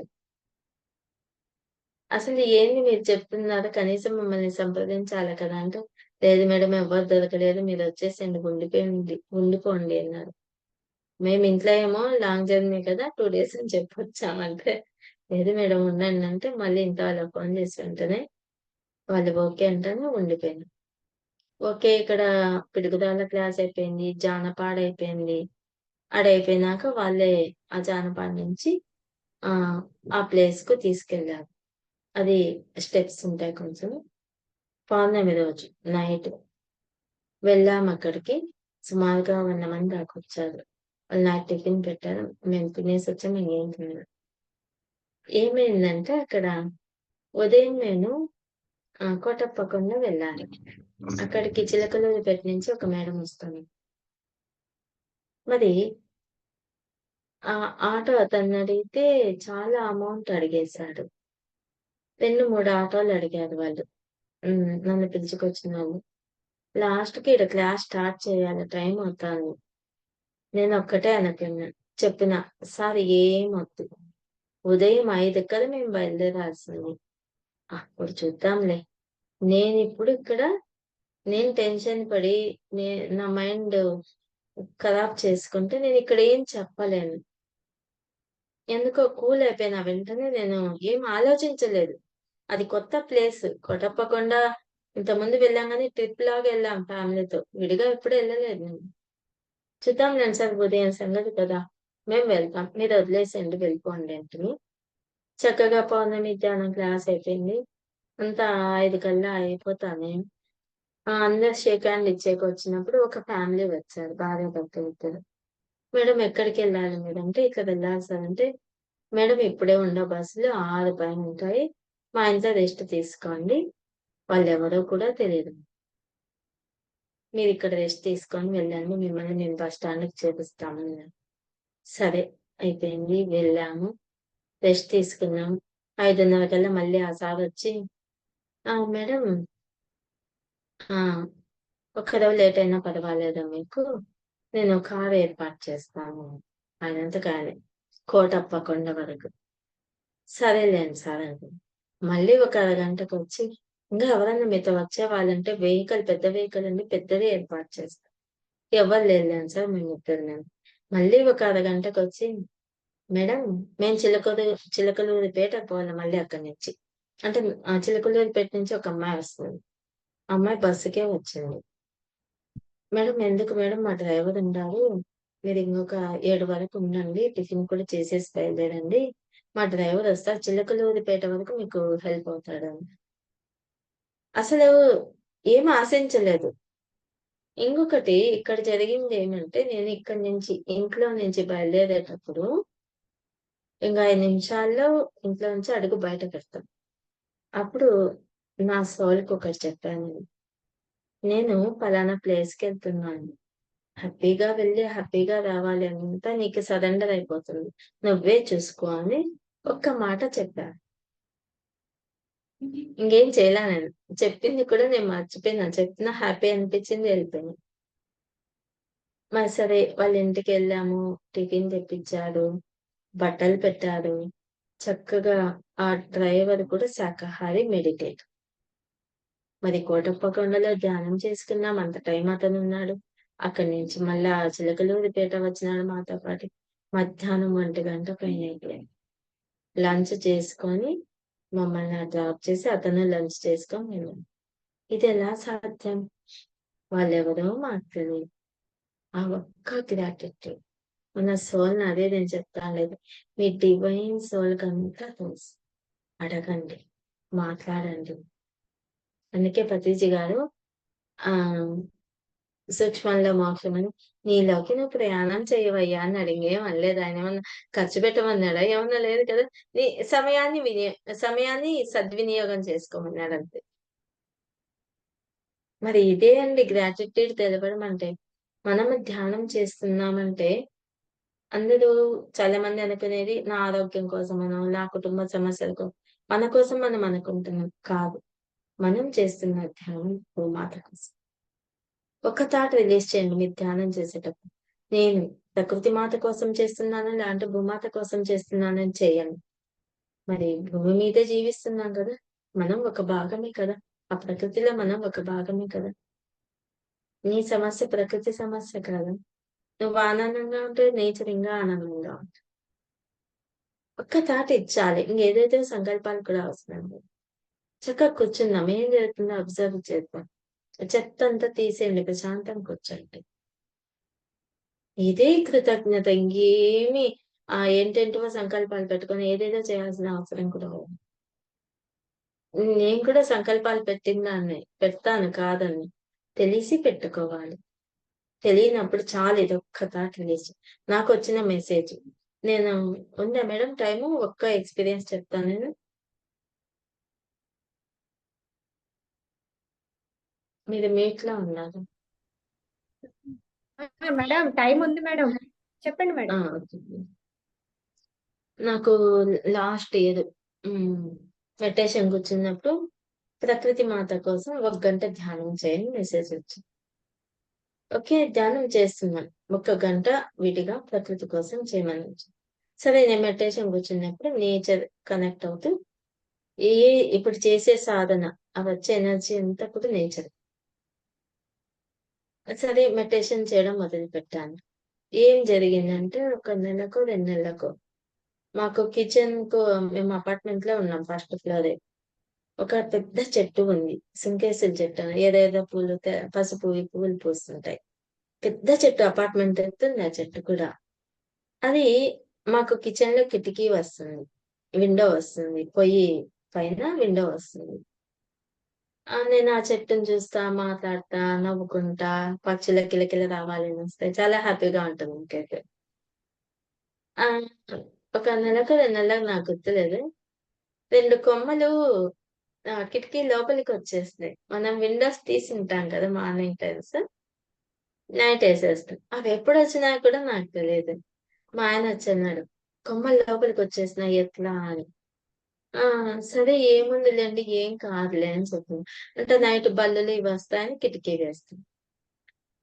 అసలు ఏంది మీరు చెప్తున్నారు? కనీసం మమ్మల్ని సంప్రదించాలి కదా! అంటే, లేదు మేడం ఎవ్వరు దొరకలేదు. మీరొచ్చేసేయండి ఉండిపోండి అన్నారు. మేము ఇంట్లో ఏమో లాంగ్ జర్నీ కదా! 2 డేస్ అని చెప్పొచ్చామంటే, లేదు మేడం ఉండండి అంటే, మళ్ళీ ఇంట్లో వాళ్ళకి ఫోను చేసి వెంటనే వాళ్ళు ఓకే అంటేనే ఉండిపోయాను. ఓకే. ఇక్కడ పిడుగురాళ్ళ క్లాస్ అయిపోయింది. జానపాడ అయిపోయింది. అదయిపోయినాక వాళ్ళే ఆ జానపాడ నుంచి ఆ ప్లేస్‌కు తీసుకెళ్లారు. అది స్టెప్స్ ఉంటాయి కొంచెం. పౌర్ణమి రోజు నైట్ వెళ్ళామక్కడికి. సుమారుగా 100 మంది దాకొచ్చారు. వాళ్ళు నాకు టిఫిన్ పెట్టారు. మేము తినేసొచ్చాం. ఇంగేం తినలేదు. ఏమైందంటే అక్కడ ఉదయం నేను కోటప్పకొండ వెళ్ళాలి. అక్కడికి చిలకలూరిపేట నుంచి ఒక మేడం వస్తుంది. మరి ఆటో అతన్నడిగితే చాలా అమౌంట్ అడిగేశాడు. 2, 3 ఆటోలు అడిగారు వాళ్ళు. నన్ను పిలుచుకొచ్చినోళ్ళు. లాస్ట్‌కి ఈడ క్లాస్ స్టార్ట్ చేయాలి. టైం అవుతాంది. నేనొక్కటే అనుకున్నా. చెప్పిన, "సార్ ఏమొద్దు. ఉదయం 5కి కల్లా మేము బయలుదేరాల్సింది. అప్పుడు చూద్దాంలే. నేనిప్పుడు ఇక్కడ నేను టెన్షన్ పడి నా మైండ్ ఖరాబ్ చేసుకుంటే నేనిక్కడ ఏం చెప్పలేను." ఎందుకో కూల్ అయిపోయినా. వెంటనే నేను ఏం ఆలోచించలేదు. అది కొత్త ప్లేస్. కోటప్పకొండ ఇంతకుముందు వెళ్ళాం గానీ ట్రిప్‌లాగా ఎళ్ళాం ఫ్యామిలీతో. విడిగా ఎప్పుడు ఎళ్ళలేదు నేను. చూద్దాంలెండి సార్ ఉదయం సంగతి కదా! మేము వెళ్తాం. మీరు వదిలేసేయండి వెళ్ళిపోండి అంటిని. చక్కగా పౌర్ణమి ధ్యానం క్లాస్ అయిపోయింది. అంతా 5 కల్లా అయిపోతానే అందరూ షేక్ హ్యాండ్ ఇచ్చేకొచ్చినప్పుడు ఒక ఫ్యామిలీ వచ్చారు. భార్యాభర్తలిద్దరు. మేడం ఎక్కడికెళ్ళాలి మేడం అంటే, ఇట్లా వెళ్ళాలి సార్ అంటే, మేడం ఇప్పుడే ఉండవు బస్సులు 6 పైనుంటాయి. మా ఇంట్లో రెస్ట్ తీసుకోండి. వాళ్ళెవరో కూడా తెలీదు. మీరిక్కడ రెస్ట్ తీసుకొని వెళ్ళండి. మిమ్మల్ని మేము బస్ స్టాండ్‌కి చేరుస్తాము అన్నారు. సరే అయిపోయింది. వెళ్ళాము. రెస్ట్ తీసుకున్నాం. 5:30 కల్లా మళ్ళీ ఆ సారొచ్చి మేడం ఆ! ఒక్కరోజు లేట్ అయినా పర్వాలేదా మీకు? నేను కార్ ఏర్పాటు చేస్తాను. ఆయనంతట ఆయనే. కోటప్పకొండ వరకు. సరేలేండి సార్ అనుకున్నా. మళ్ళీ ఒక అరగంటకొచ్చి, ఇంకా ఎవరన్నా మీతో వచ్చేవాళ్ళంటే వెహికల్ పెద్ద వెహికల్ అండి పెద్దదే ఏర్పాటు చేస్తా. ఎవ్వరు లేదులెండి సార్ మేమిద్దరమే. మళ్ళీ ఒక అరగంటకొచ్చి, మేడం మేము చిలకలూరిపేట పోవాలి మళ్ళీ అక్కడి నుంచి. అంటే చిలకలూరిపేట నుంచి ఒక అమ్మాయి వస్తది. ఆ అమ్మాయి బస్సుకే వచ్చింది. మేడం ఎందుకు మేడం మా డ్రైవర్ ఉండారు. మీరు ఇంకొక 7 వరకు ఉండండి. టిఫిన్ కూడా చేసేసి బయలుదేరండి. మా డ్రైవర్ వస్తారు. చిలకలూరిపేట వరకు మీకు హెల్ప్ అవుతాడు. అసలు ఏం ఆశించలేదు. ఇంకొకటి ఇక్కడ జరిగిందేమంటే నేను ఇక్కడి నుంచి ఇంట్లో నుంచి బయలుదేరేటప్పుడు ఇంక 5 నిమిషాల్లో ఇంట్లో నుంచి అడుగు బయట పెడతాం. అప్పుడు నా సోల్‌కొకటి చెప్పాను నేను. నేను పలానా ప్లేస్‌కెళ్తున్నాను. హ్యాపీగా వెళ్లి, హ్యాపీగా రావాలి అంతా నీకు సరెండర్ అయిపోతుంది. నువ్వే చూసుకో అని ఒక్క మాట చెప్పా. ఇంకేం చేయలా నేను. చెప్పింది కూడా నేను మర్చిపోయినా. చెప్పినా హ్యాపీ అనిపించింది ఎళ్ళిపోయినా. మరి సరే వాళ్ళ ఇంటికెళ్ళాము. టిఫిన్ తెప్పించారు. బట్టలు పెట్టారు. చక్కగా ఆ డ్రైవర్ కూడా శాకాహారి మెడిటేట్. మరి కోటప్పకొండలో ధ్యానం చేసుకున్నాం. అంత టైం అతనున్నాడు. అక్కడి నుంచి మళ్ళా చిలకలూరిపేట వచ్చినాడు మాతో పాటు. మధ్యాహ్నం 1 పైన అయిపోయింది. లంచ్ చేసుకొని మమ్మల్ని డ్రాప్ చేసి అతను లంచ్ చేసుకొని వెళ్ళాడు. ఇదెలా సాధ్యం? వాళ్ళెవరో మాకు తెలీదు. ఆ ఒక్క గ్రాటిట్యూడ్. మన సోల్‌ని అదే నేను చెప్తాను లేదు. మీ డివైన్ సోల్‌కంతా తెలుసు. అడగండి. మాట్లాడండి. అందుకే పత్రిజీ గారు ఆహ్, సూక్ష్మంలో మోక్షమని నీలోకి నువ్వు ప్రయాణం చేయవయ్యా అన్నాడు. ఇంగేం అనలేదు. ఆయనేమన్నా ఖర్చు పెట్టమన్నాడా? ఏమన్నా లేదు కదా! నీ సమయాన్ని సద్వినియోగం చేసుకోమన్నాడంతే. మరి ఇదే అండి గ్రాటిట్యూడ్ తెలపడం అంటే. మనము ధ్యానం చేస్తున్నామంటే అందరూ చాలా మంది అనుకునేది నా ఆరోగ్యం కోసమనో, నా కుటుంబ సమస్యలకో, మన కోసం మనం అనుకుంటున్నాం. కాదు. మనం చేస్తున్న ధ్యానం భూమాత కోసం. ఒక్క థాట్ రిలీజ్ చేయండి మీరు ధ్యానం చేసేటప్పుడు. నేను ప్రకృతి మాత కోసం చేస్తున్నాను, లేదంటే భూమాత కోసం చేస్తున్నానని చేయండి. మరి భూమి మీదే జీవిస్తున్నాం కదా! మనం ఒక భాగమే కదా! ఆ ప్రకృతిలో మనం ఒక భాగమే కదా! నీ సమస్య ప్రకృతి సమస్య కాదా? నువ్వు ఆనందంగా ఉంటే నేచర్ ఇంకా ఆనందంగా ఉంటుంది. ఒక్క థాట్ ఇచ్చాలి. ఇంకేదైతే సంకల్పాలు కూడా అవసరం లేదు. చక్కగా కూర్చుందాం. ఏం జరుగుతుందో అబ్జర్వ్ చేద్దాం. చెత్తంతా తీసేయండి. ప్రశాంతంగా కూర్చోండి. ఇదే కృతజ్ఞత. ఇంకేమి ఏంటేంటివో సంకల్పాలు పెట్టుకొని ఏదేదో చేయాల్సిన అవసరం కూడా లేదు. నేను కూడా సంకల్పాలు పెట్టినదాన్నే. పెడతాను కాదని. తెలిసి పెట్టుకోవాలి. తెలియనప్పుడు చాలు ఇదొక్క థాట్ రిలీజ్. నాకొచ్చిన మెసేజ్. నేను ఉందా మేడం టైము? ఒక్క ఎక్స్‌పీరియన్స్ చెప్తాను నేను. మీరు మ్యూట్‌లో ఉన్నారు. మేడం టైం ఉంది మేడం. చెప్పండి ఆ! మేడం. ఓకే. నాకు లాస్ట్ ఇయర్ హ్మ్. మెడిటేషన్ కూర్చున్నప్పుడు ప్రకృతి మాత కోసం ఒక గంట ధ్యానం చేయండి మెసేజ్ వచ్చింది. ఓకే. ధ్యానం చేస్తున్నాను. ఒక గంట విడిగా ప్రకృతి కోసం చేయమని వచ్చింది. సరే నేను మెడిటేషన్ కూర్చున్నప్పుడు నేచర్ కనెక్ట్ అవుతూ ఏ ఇప్పుడు చేసే సాధన ఆ వచ్చే ఎనర్జీ అంతా కూడా నేచర్. సరే మెడిటేషన్ చేయడం మొదలుపెట్టాను. ఏం జరిగిందంటే ఒక నెలకో, 2 నెలలకో మాకు కిచెన్‌కు మేము అపార్ట్మెంట్‌లో ఉన్నాం ఫస్ట్ ఫ్లోరే. ఒక పెద్ద చెట్టు ఉంది. సుంకేసుల చెట్టు అని. ఏదేదో పూలు పసుపువి పువ్వులు పూస్తుంటాయి. పెద్ద చెట్టు అపార్ట్మెంట్ ఎత్తుంది ఆ చెట్టు కూడా. అది మాకు కిచెన్‌లో కిటికీ వస్తుంది. విండో వస్తుంది. పొయ్యి పైన విండో వస్తుంది. నేను ఆ చెట్టుని చూస్తా, మాట్లాడతా, నవ్వుకుంటా, పక్షుల కిలకిల రావాలనొస్తాయి. చాలా హ్యాపీగా ఉంటుంది నాకైతే. ఆ! ఒక నెలకో, 2 నెలలకు నాకు గుర్తులేదు. 2 కొమ్మలు కిటికీ లోపలికొచ్చేసినాయి. మనం విండోస్ తీసుంటాం కదా! Morning times. నైట్ ఏసేస్తాం. అవెప్పుడొచ్చినాయో కూడా నాకు తెలీదు. మా ఆయనొచ్చన్నాడు. "కొమ్మలు లోపలికొచ్చేసినాయి ఎట్లా" అని. ఆ! సరే ఏముందిలెండి ఏం కాదులే అని చెప్పాను. అంటే నైట్ బల్లులు ఇవొస్తాయని కిటికీ వేస్తాం.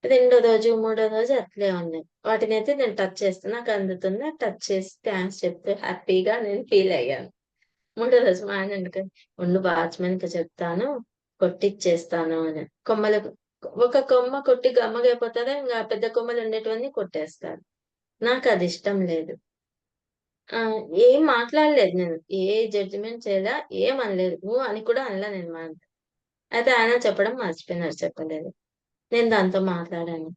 రెండో రోజు, మూడో రోజు అట్లే ఉన్నాయి. వాటినైతే నేను టచ్ చేస్తున్నా. నాకు అందుతుంది. టచ్ చేసి థాంక్స్ చెప్తూ హ్యాపీగా నేను ఫీల్ అయ్యాను. మూడో రోజు మా ఆయన అందుకని "ఉండు వాచ్‌మెన్‌కి చెప్తాను, కొట్టిచ్చేస్తాను" అని. కొమ్మలకు ఒక కొమ్మ కొట్టి గమ్మగైపోతదా, ఇంగ పెద్ద కొమ్మలుండేటివన్నీ కొట్టేస్తారు. నాకదిష్టం లేదు. ఏం మాట్లాడలేదు నేను. ఏ జడ్జిమెంట్ చేయలా, ఏమనలేదు. అని కూడా అనలా నేను మా ఆయనతో. అయితే ఆయన చెప్పడం మర్చిపోయినారు చెప్పలేదు. నేను దాంతో మాట్లాడాను.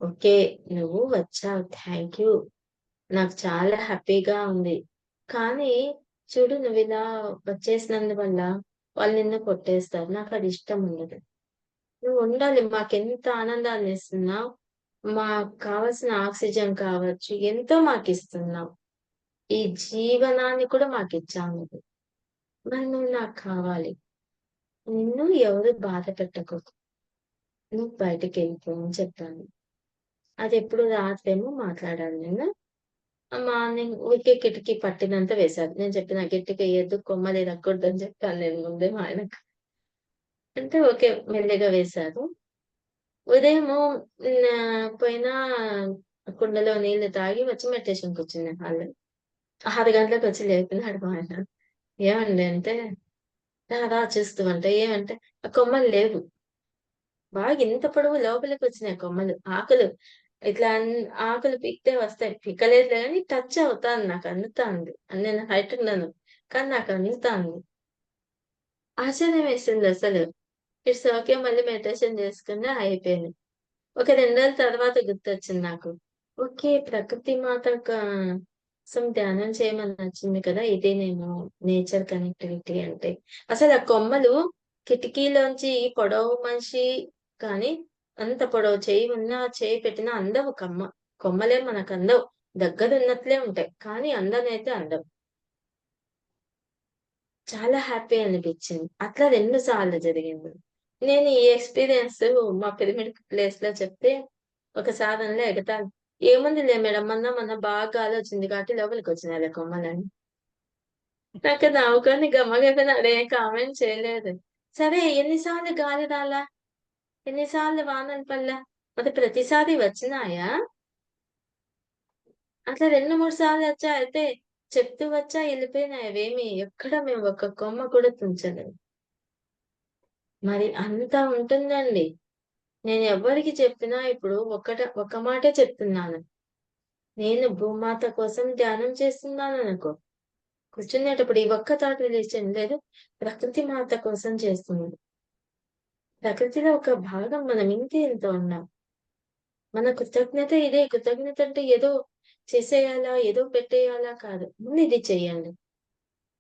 "ఓకే. నువ్వు వచ్చావు. Thank you. నాకు చాలా హ్యాపీగా ఉంది. కానీ చూడు నువ్విలా వచ్చేసినందువల్ల వాళ్ళు నిన్ను కొట్టేస్తారు. నాకది ఇష్టం ఉండదు. నువ్వుండాలి. మాకెంత ఆనందాన్నిస్తున్నావు. మాకు కావాల్సిన ఆక్సిజన్ కావచ్చు, ఎంతో మాకిస్తున్నావు. ఈ జీవనాన్ని కూడా మాకిచ్చావు నువ్వు. మరి నువ్వు నాకు కావాలి. నిన్ను ఎవరు బాధ పెట్టకూడదు. నువ్వు బయటికెళ్ళిపో" అని చెప్పాను. అదెప్పుడు రాత్రేమో మాట్లాడాను నేను. మార్నింగ్ ఊరికే కిటికీ పట్టినంత వేశారు. నేను చెప్పిన కిటికెయ్యొద్దు, కొమ్మలు ఇరగ్గొడదని చెప్పాను నేను ముందే మా ఆయనకి. అంటే ఓకే. మెల్లిగా వేశారు. ఉదయము పోయినా కుండలో నీళ్లు తాగి వచ్చి మెడిటేషన్‌కి కూర్చున్నా హాల్‌లో. 6 గంటలకొచ్చి లేపినాడు మా ఆయన. ఏమండి అంటే, "రా రా చూస్తువు" అంటే ఏమంటే, ఆ కొమ్మలు లేవు. బాగా ఇంత పొడవు లోపలికొచ్చినాయి కొమ్మలు. ఆకులు ఇట్లా ఆకులు పీకితే వస్తాయి. పీకలేదులే గానీ టచ్ అవుతాంది. నాకు అందుతాంది. నేను హైట్ ఉన్నాను. కానీ నాకు అందుతాంది. ఆశ్చర్యం వేసిందసలు. It's okay. మళ్ళీ మెడిటేషన్ చేసుకున్నా అయిపోయింది. ఒక 2 రోజుల తర్వాత గుర్తొచ్చింది నాకు. ఓకే. ప్రకృతి మాత కోసం ధ్యానం చేయమని నచ్చింది కదా! ఇదేనేమో నేచర్ కనెక్టివిటీ అంటే. అసలు ఆ కొమ్మలు కిటికీలోంచి పొడవు మనిషి కానీ అంత పొడవు చెయ్యి ఉన్నా, చేయి పెట్టినా అందవు కొమ్మలే మనకందవు. దగ్గరున్నట్లే ఉంటాయి. కానీ అందనైతే అందవు. చాలా హ్యాపీ అనిపిచ్చింది. అట్లా 2 సార్లు జరిగింది. నేను ఈ ఎక్స్‌పీరియన్స్ మా పిరమిడ్ ప్లేస్‌లో చెప్తే ఒక సాధనలో ఎగతాళి "ఏముందిలే మేడం మొన్న బాగా గాలొచ్చింది కాబట్టి లోపలికొచ్చినాయిలే కొమ్మలని." నాకు నవ్వుకొని గమ్మగైపోయినా ఆడేం కామెంట్ చేయలేదు. సరే ఎన్నిసార్లు గాలి రాలా? ఎన్నిసార్లు వానలు పడలా? మరి ప్రతిసారి వచ్చినాయా? అట్లా 2, 3 సార్లొచ్చా అయితే చెప్తూ వచ్చా ఎళ్ళిపోయినాయి. అవేమి ఎక్కడ మేము ఒక్క కొమ్మ కూడా తుంచలేదు. మరి అంత ఉంటుందండి. నేను ఎవ్వరికి చెప్పినా ఇప్పుడు ఒక మాటే చెప్తున్నాను. నేను భూమాత కోసం ధ్యానం చేస్తున్నాననుకో, కూర్చునేటప్పుడు ఈ ఒక్క థాట్ రిలీజన్ లేదు. ప్రకృతి మాత కోసం చేస్తున్నాను. ప్రకృతిలో ఒక భాగం మనం ఇంతే ఇంత ఉన్నాం. మన కృతజ్ఞత ఇదే. కృతజ్ఞత అంటే ఏదో చేసేయాలా, ఏదో పెట్టేయాలా కాదు. ముందు ఇది చెయ్యండి.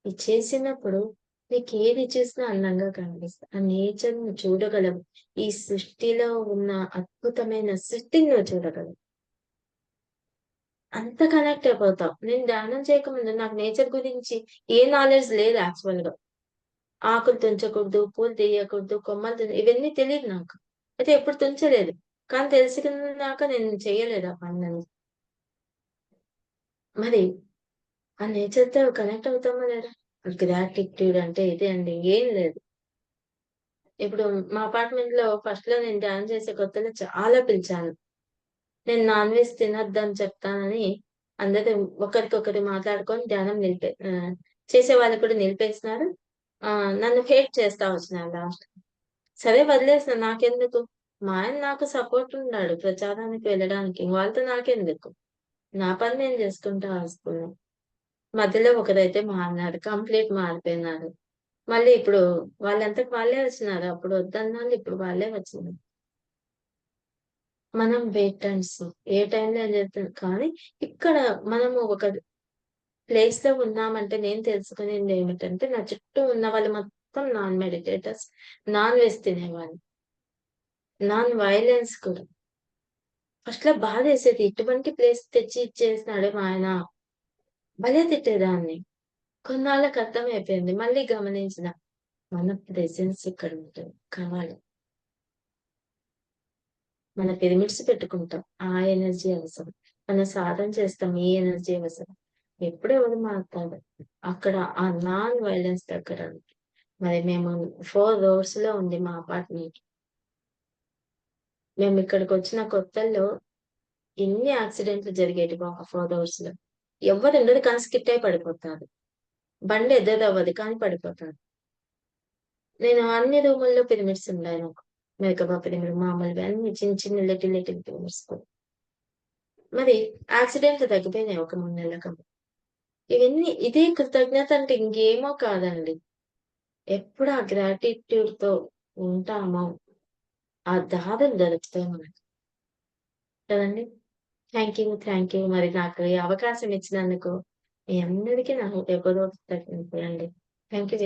ఇది చేసినప్పుడు నీకేది చూసినా అందంగా కనిపిస్తది. ఆ నేచర్‌ని చూడగలవు. ఈ సృష్టిలో ఉన్న అద్భుతమైన సృష్టిని నువ్వు చూడగలవు. అంత కనెక్ట్ అయిపోతావు. నేను ధ్యానం చేయకముందు నాకు నేచర్ గురించి ఏ నాలెడ్జ్ లేదు యాక్చువల్‌గా. ఆకులు తుంచకూడదు, పూలు తెయకూడదు, కొమ్మలు ఇవన్నీ తెలీదు నాకు. అయితే ఎప్పుడు తుంచలేదు. కానీ తెలిసినాక నేను చేయలేదు ఆ పనులన్నీ. మరి ఆ నేచర్‌తో కనెక్ట్ అవుతామా లేదా? గ్రాటిట్యూడ్ అంటే ఇదే అండి. ఏం లేదు. ఇప్పుడు మా అపార్ట్మెంట్‌లో ఫస్ట్‌లో నేను డాన్స్ చేసే కొత్తలో చాలా పిలిచాను. నేను నాన్ వెజ్ తినొద్దని చెప్తానని అందరూ ఒకరికొకరు మాట్లాడుకొని చేసేవాళ్ళు కూడా నిలిపేసినారు. నన్ను హేట్ చేస్తా వచ్చినారు లాస్ట్‌కి. సరే వదిలేసిన నాకెందుకు? మా ఆయన నాకు సపోర్ట్ ఉన్నాడు ప్రచారానికి వెళ్ళడానికి. వాళ్ళతో నాకెందుకు? నా పని నేను చేసుకుంటా వస్తున్నా. మధ్యలో ఒకరైతే మారినారు. కంప్లీట్ మారిపోయినారు. మళ్ళీ ఇప్పుడు వాళ్ళంతకు వాళ్ళే వచ్చినారు. అప్పుడు వద్దన్నాళ్ళు ఇప్పుడు వాళ్ళే వచ్చినారు. మనం వెయిట్ అండ్ సీ. ఏ టైంలో ఏం జరుగుతుంది కానీ ఇక్కడ మనము ఒక ప్లేస్‌లో ఉన్నామంటే నేను తెలుసుకునిందేమిటంటే నా చుట్టూ ఉన్న వాళ్ళు మొత్తం నాన్ మెడిటేటర్స్, నాన్ వెజ్ తినేవాళ్ళు. నాన్ వయలెన్స్ కూడా. ఫస్ట్‌లో బాధేసేది. ఇటువంటి ప్లేస్ తెచ్చి ఇచ్చేసినాడే మా ఆయన. భలే తిట్టేదాన్ని. కొన్నాళ్ళకి అర్థమైపోయింది. మళ్ళీ గమనించిన. మన ప్రెజెన్స్ ఇక్కడుంటది. కావాలి. మన పిరమిడ్స్ పెట్టుకుంటాం. ఆ ఎనర్జీ అవసరం. మనం సాధన చేస్తాం. ఈ ఎనర్జీ అవసరం. ఎప్పుడు ఎవరు మాట్లాడరు. అక్కడ ఆ నాన్ వయలెన్స్ దగ్గర. మరి మేము 4 రోడ్స్‌లో ఉంది మా అపార్ట్మెంట్. మేమిక్కడికొచ్చిన కొత్తల్లో ఎన్ని యాక్సిడెంట్లు జరిగేటివో ఆ 4 రోడ్స్‌లో. ఎవ్వరుండరు కానీ స్కిడ్ అయి పడిపోతారు. బండి ఎదురవ్వదు కానీ పడిపోతారు. నేను అన్ని రూముల్లో పిరమిడ్స్ ఉన్నాయి నాకు. మెకబా పిరమిడ్ మామూలువి అన్ని చిన్న చిన్న లిటిల్ లిటిల్ పిరమిడ్స్ కూడా. మరి యాక్సిడెంట్లు తగ్గిపోయినాయి ఒక 3 నెలలకి. ఇవన్నీ ఇదే కృతజ్ఞత అంటే ఇంకేమో కాదండి. ఎప్పుడు ఆ గ్రాటిట్యూడ్‌తో ఉంటామో, ఆ దారులు దొరుకుతాయి మనకి. కదండీ! Thank you. మరి నాకు ఈ అవకాశం ఇచ్చినందుకు మీ అందరికీ నా హృదయపూర్వక కృతజ్ఞతలండి. Thank you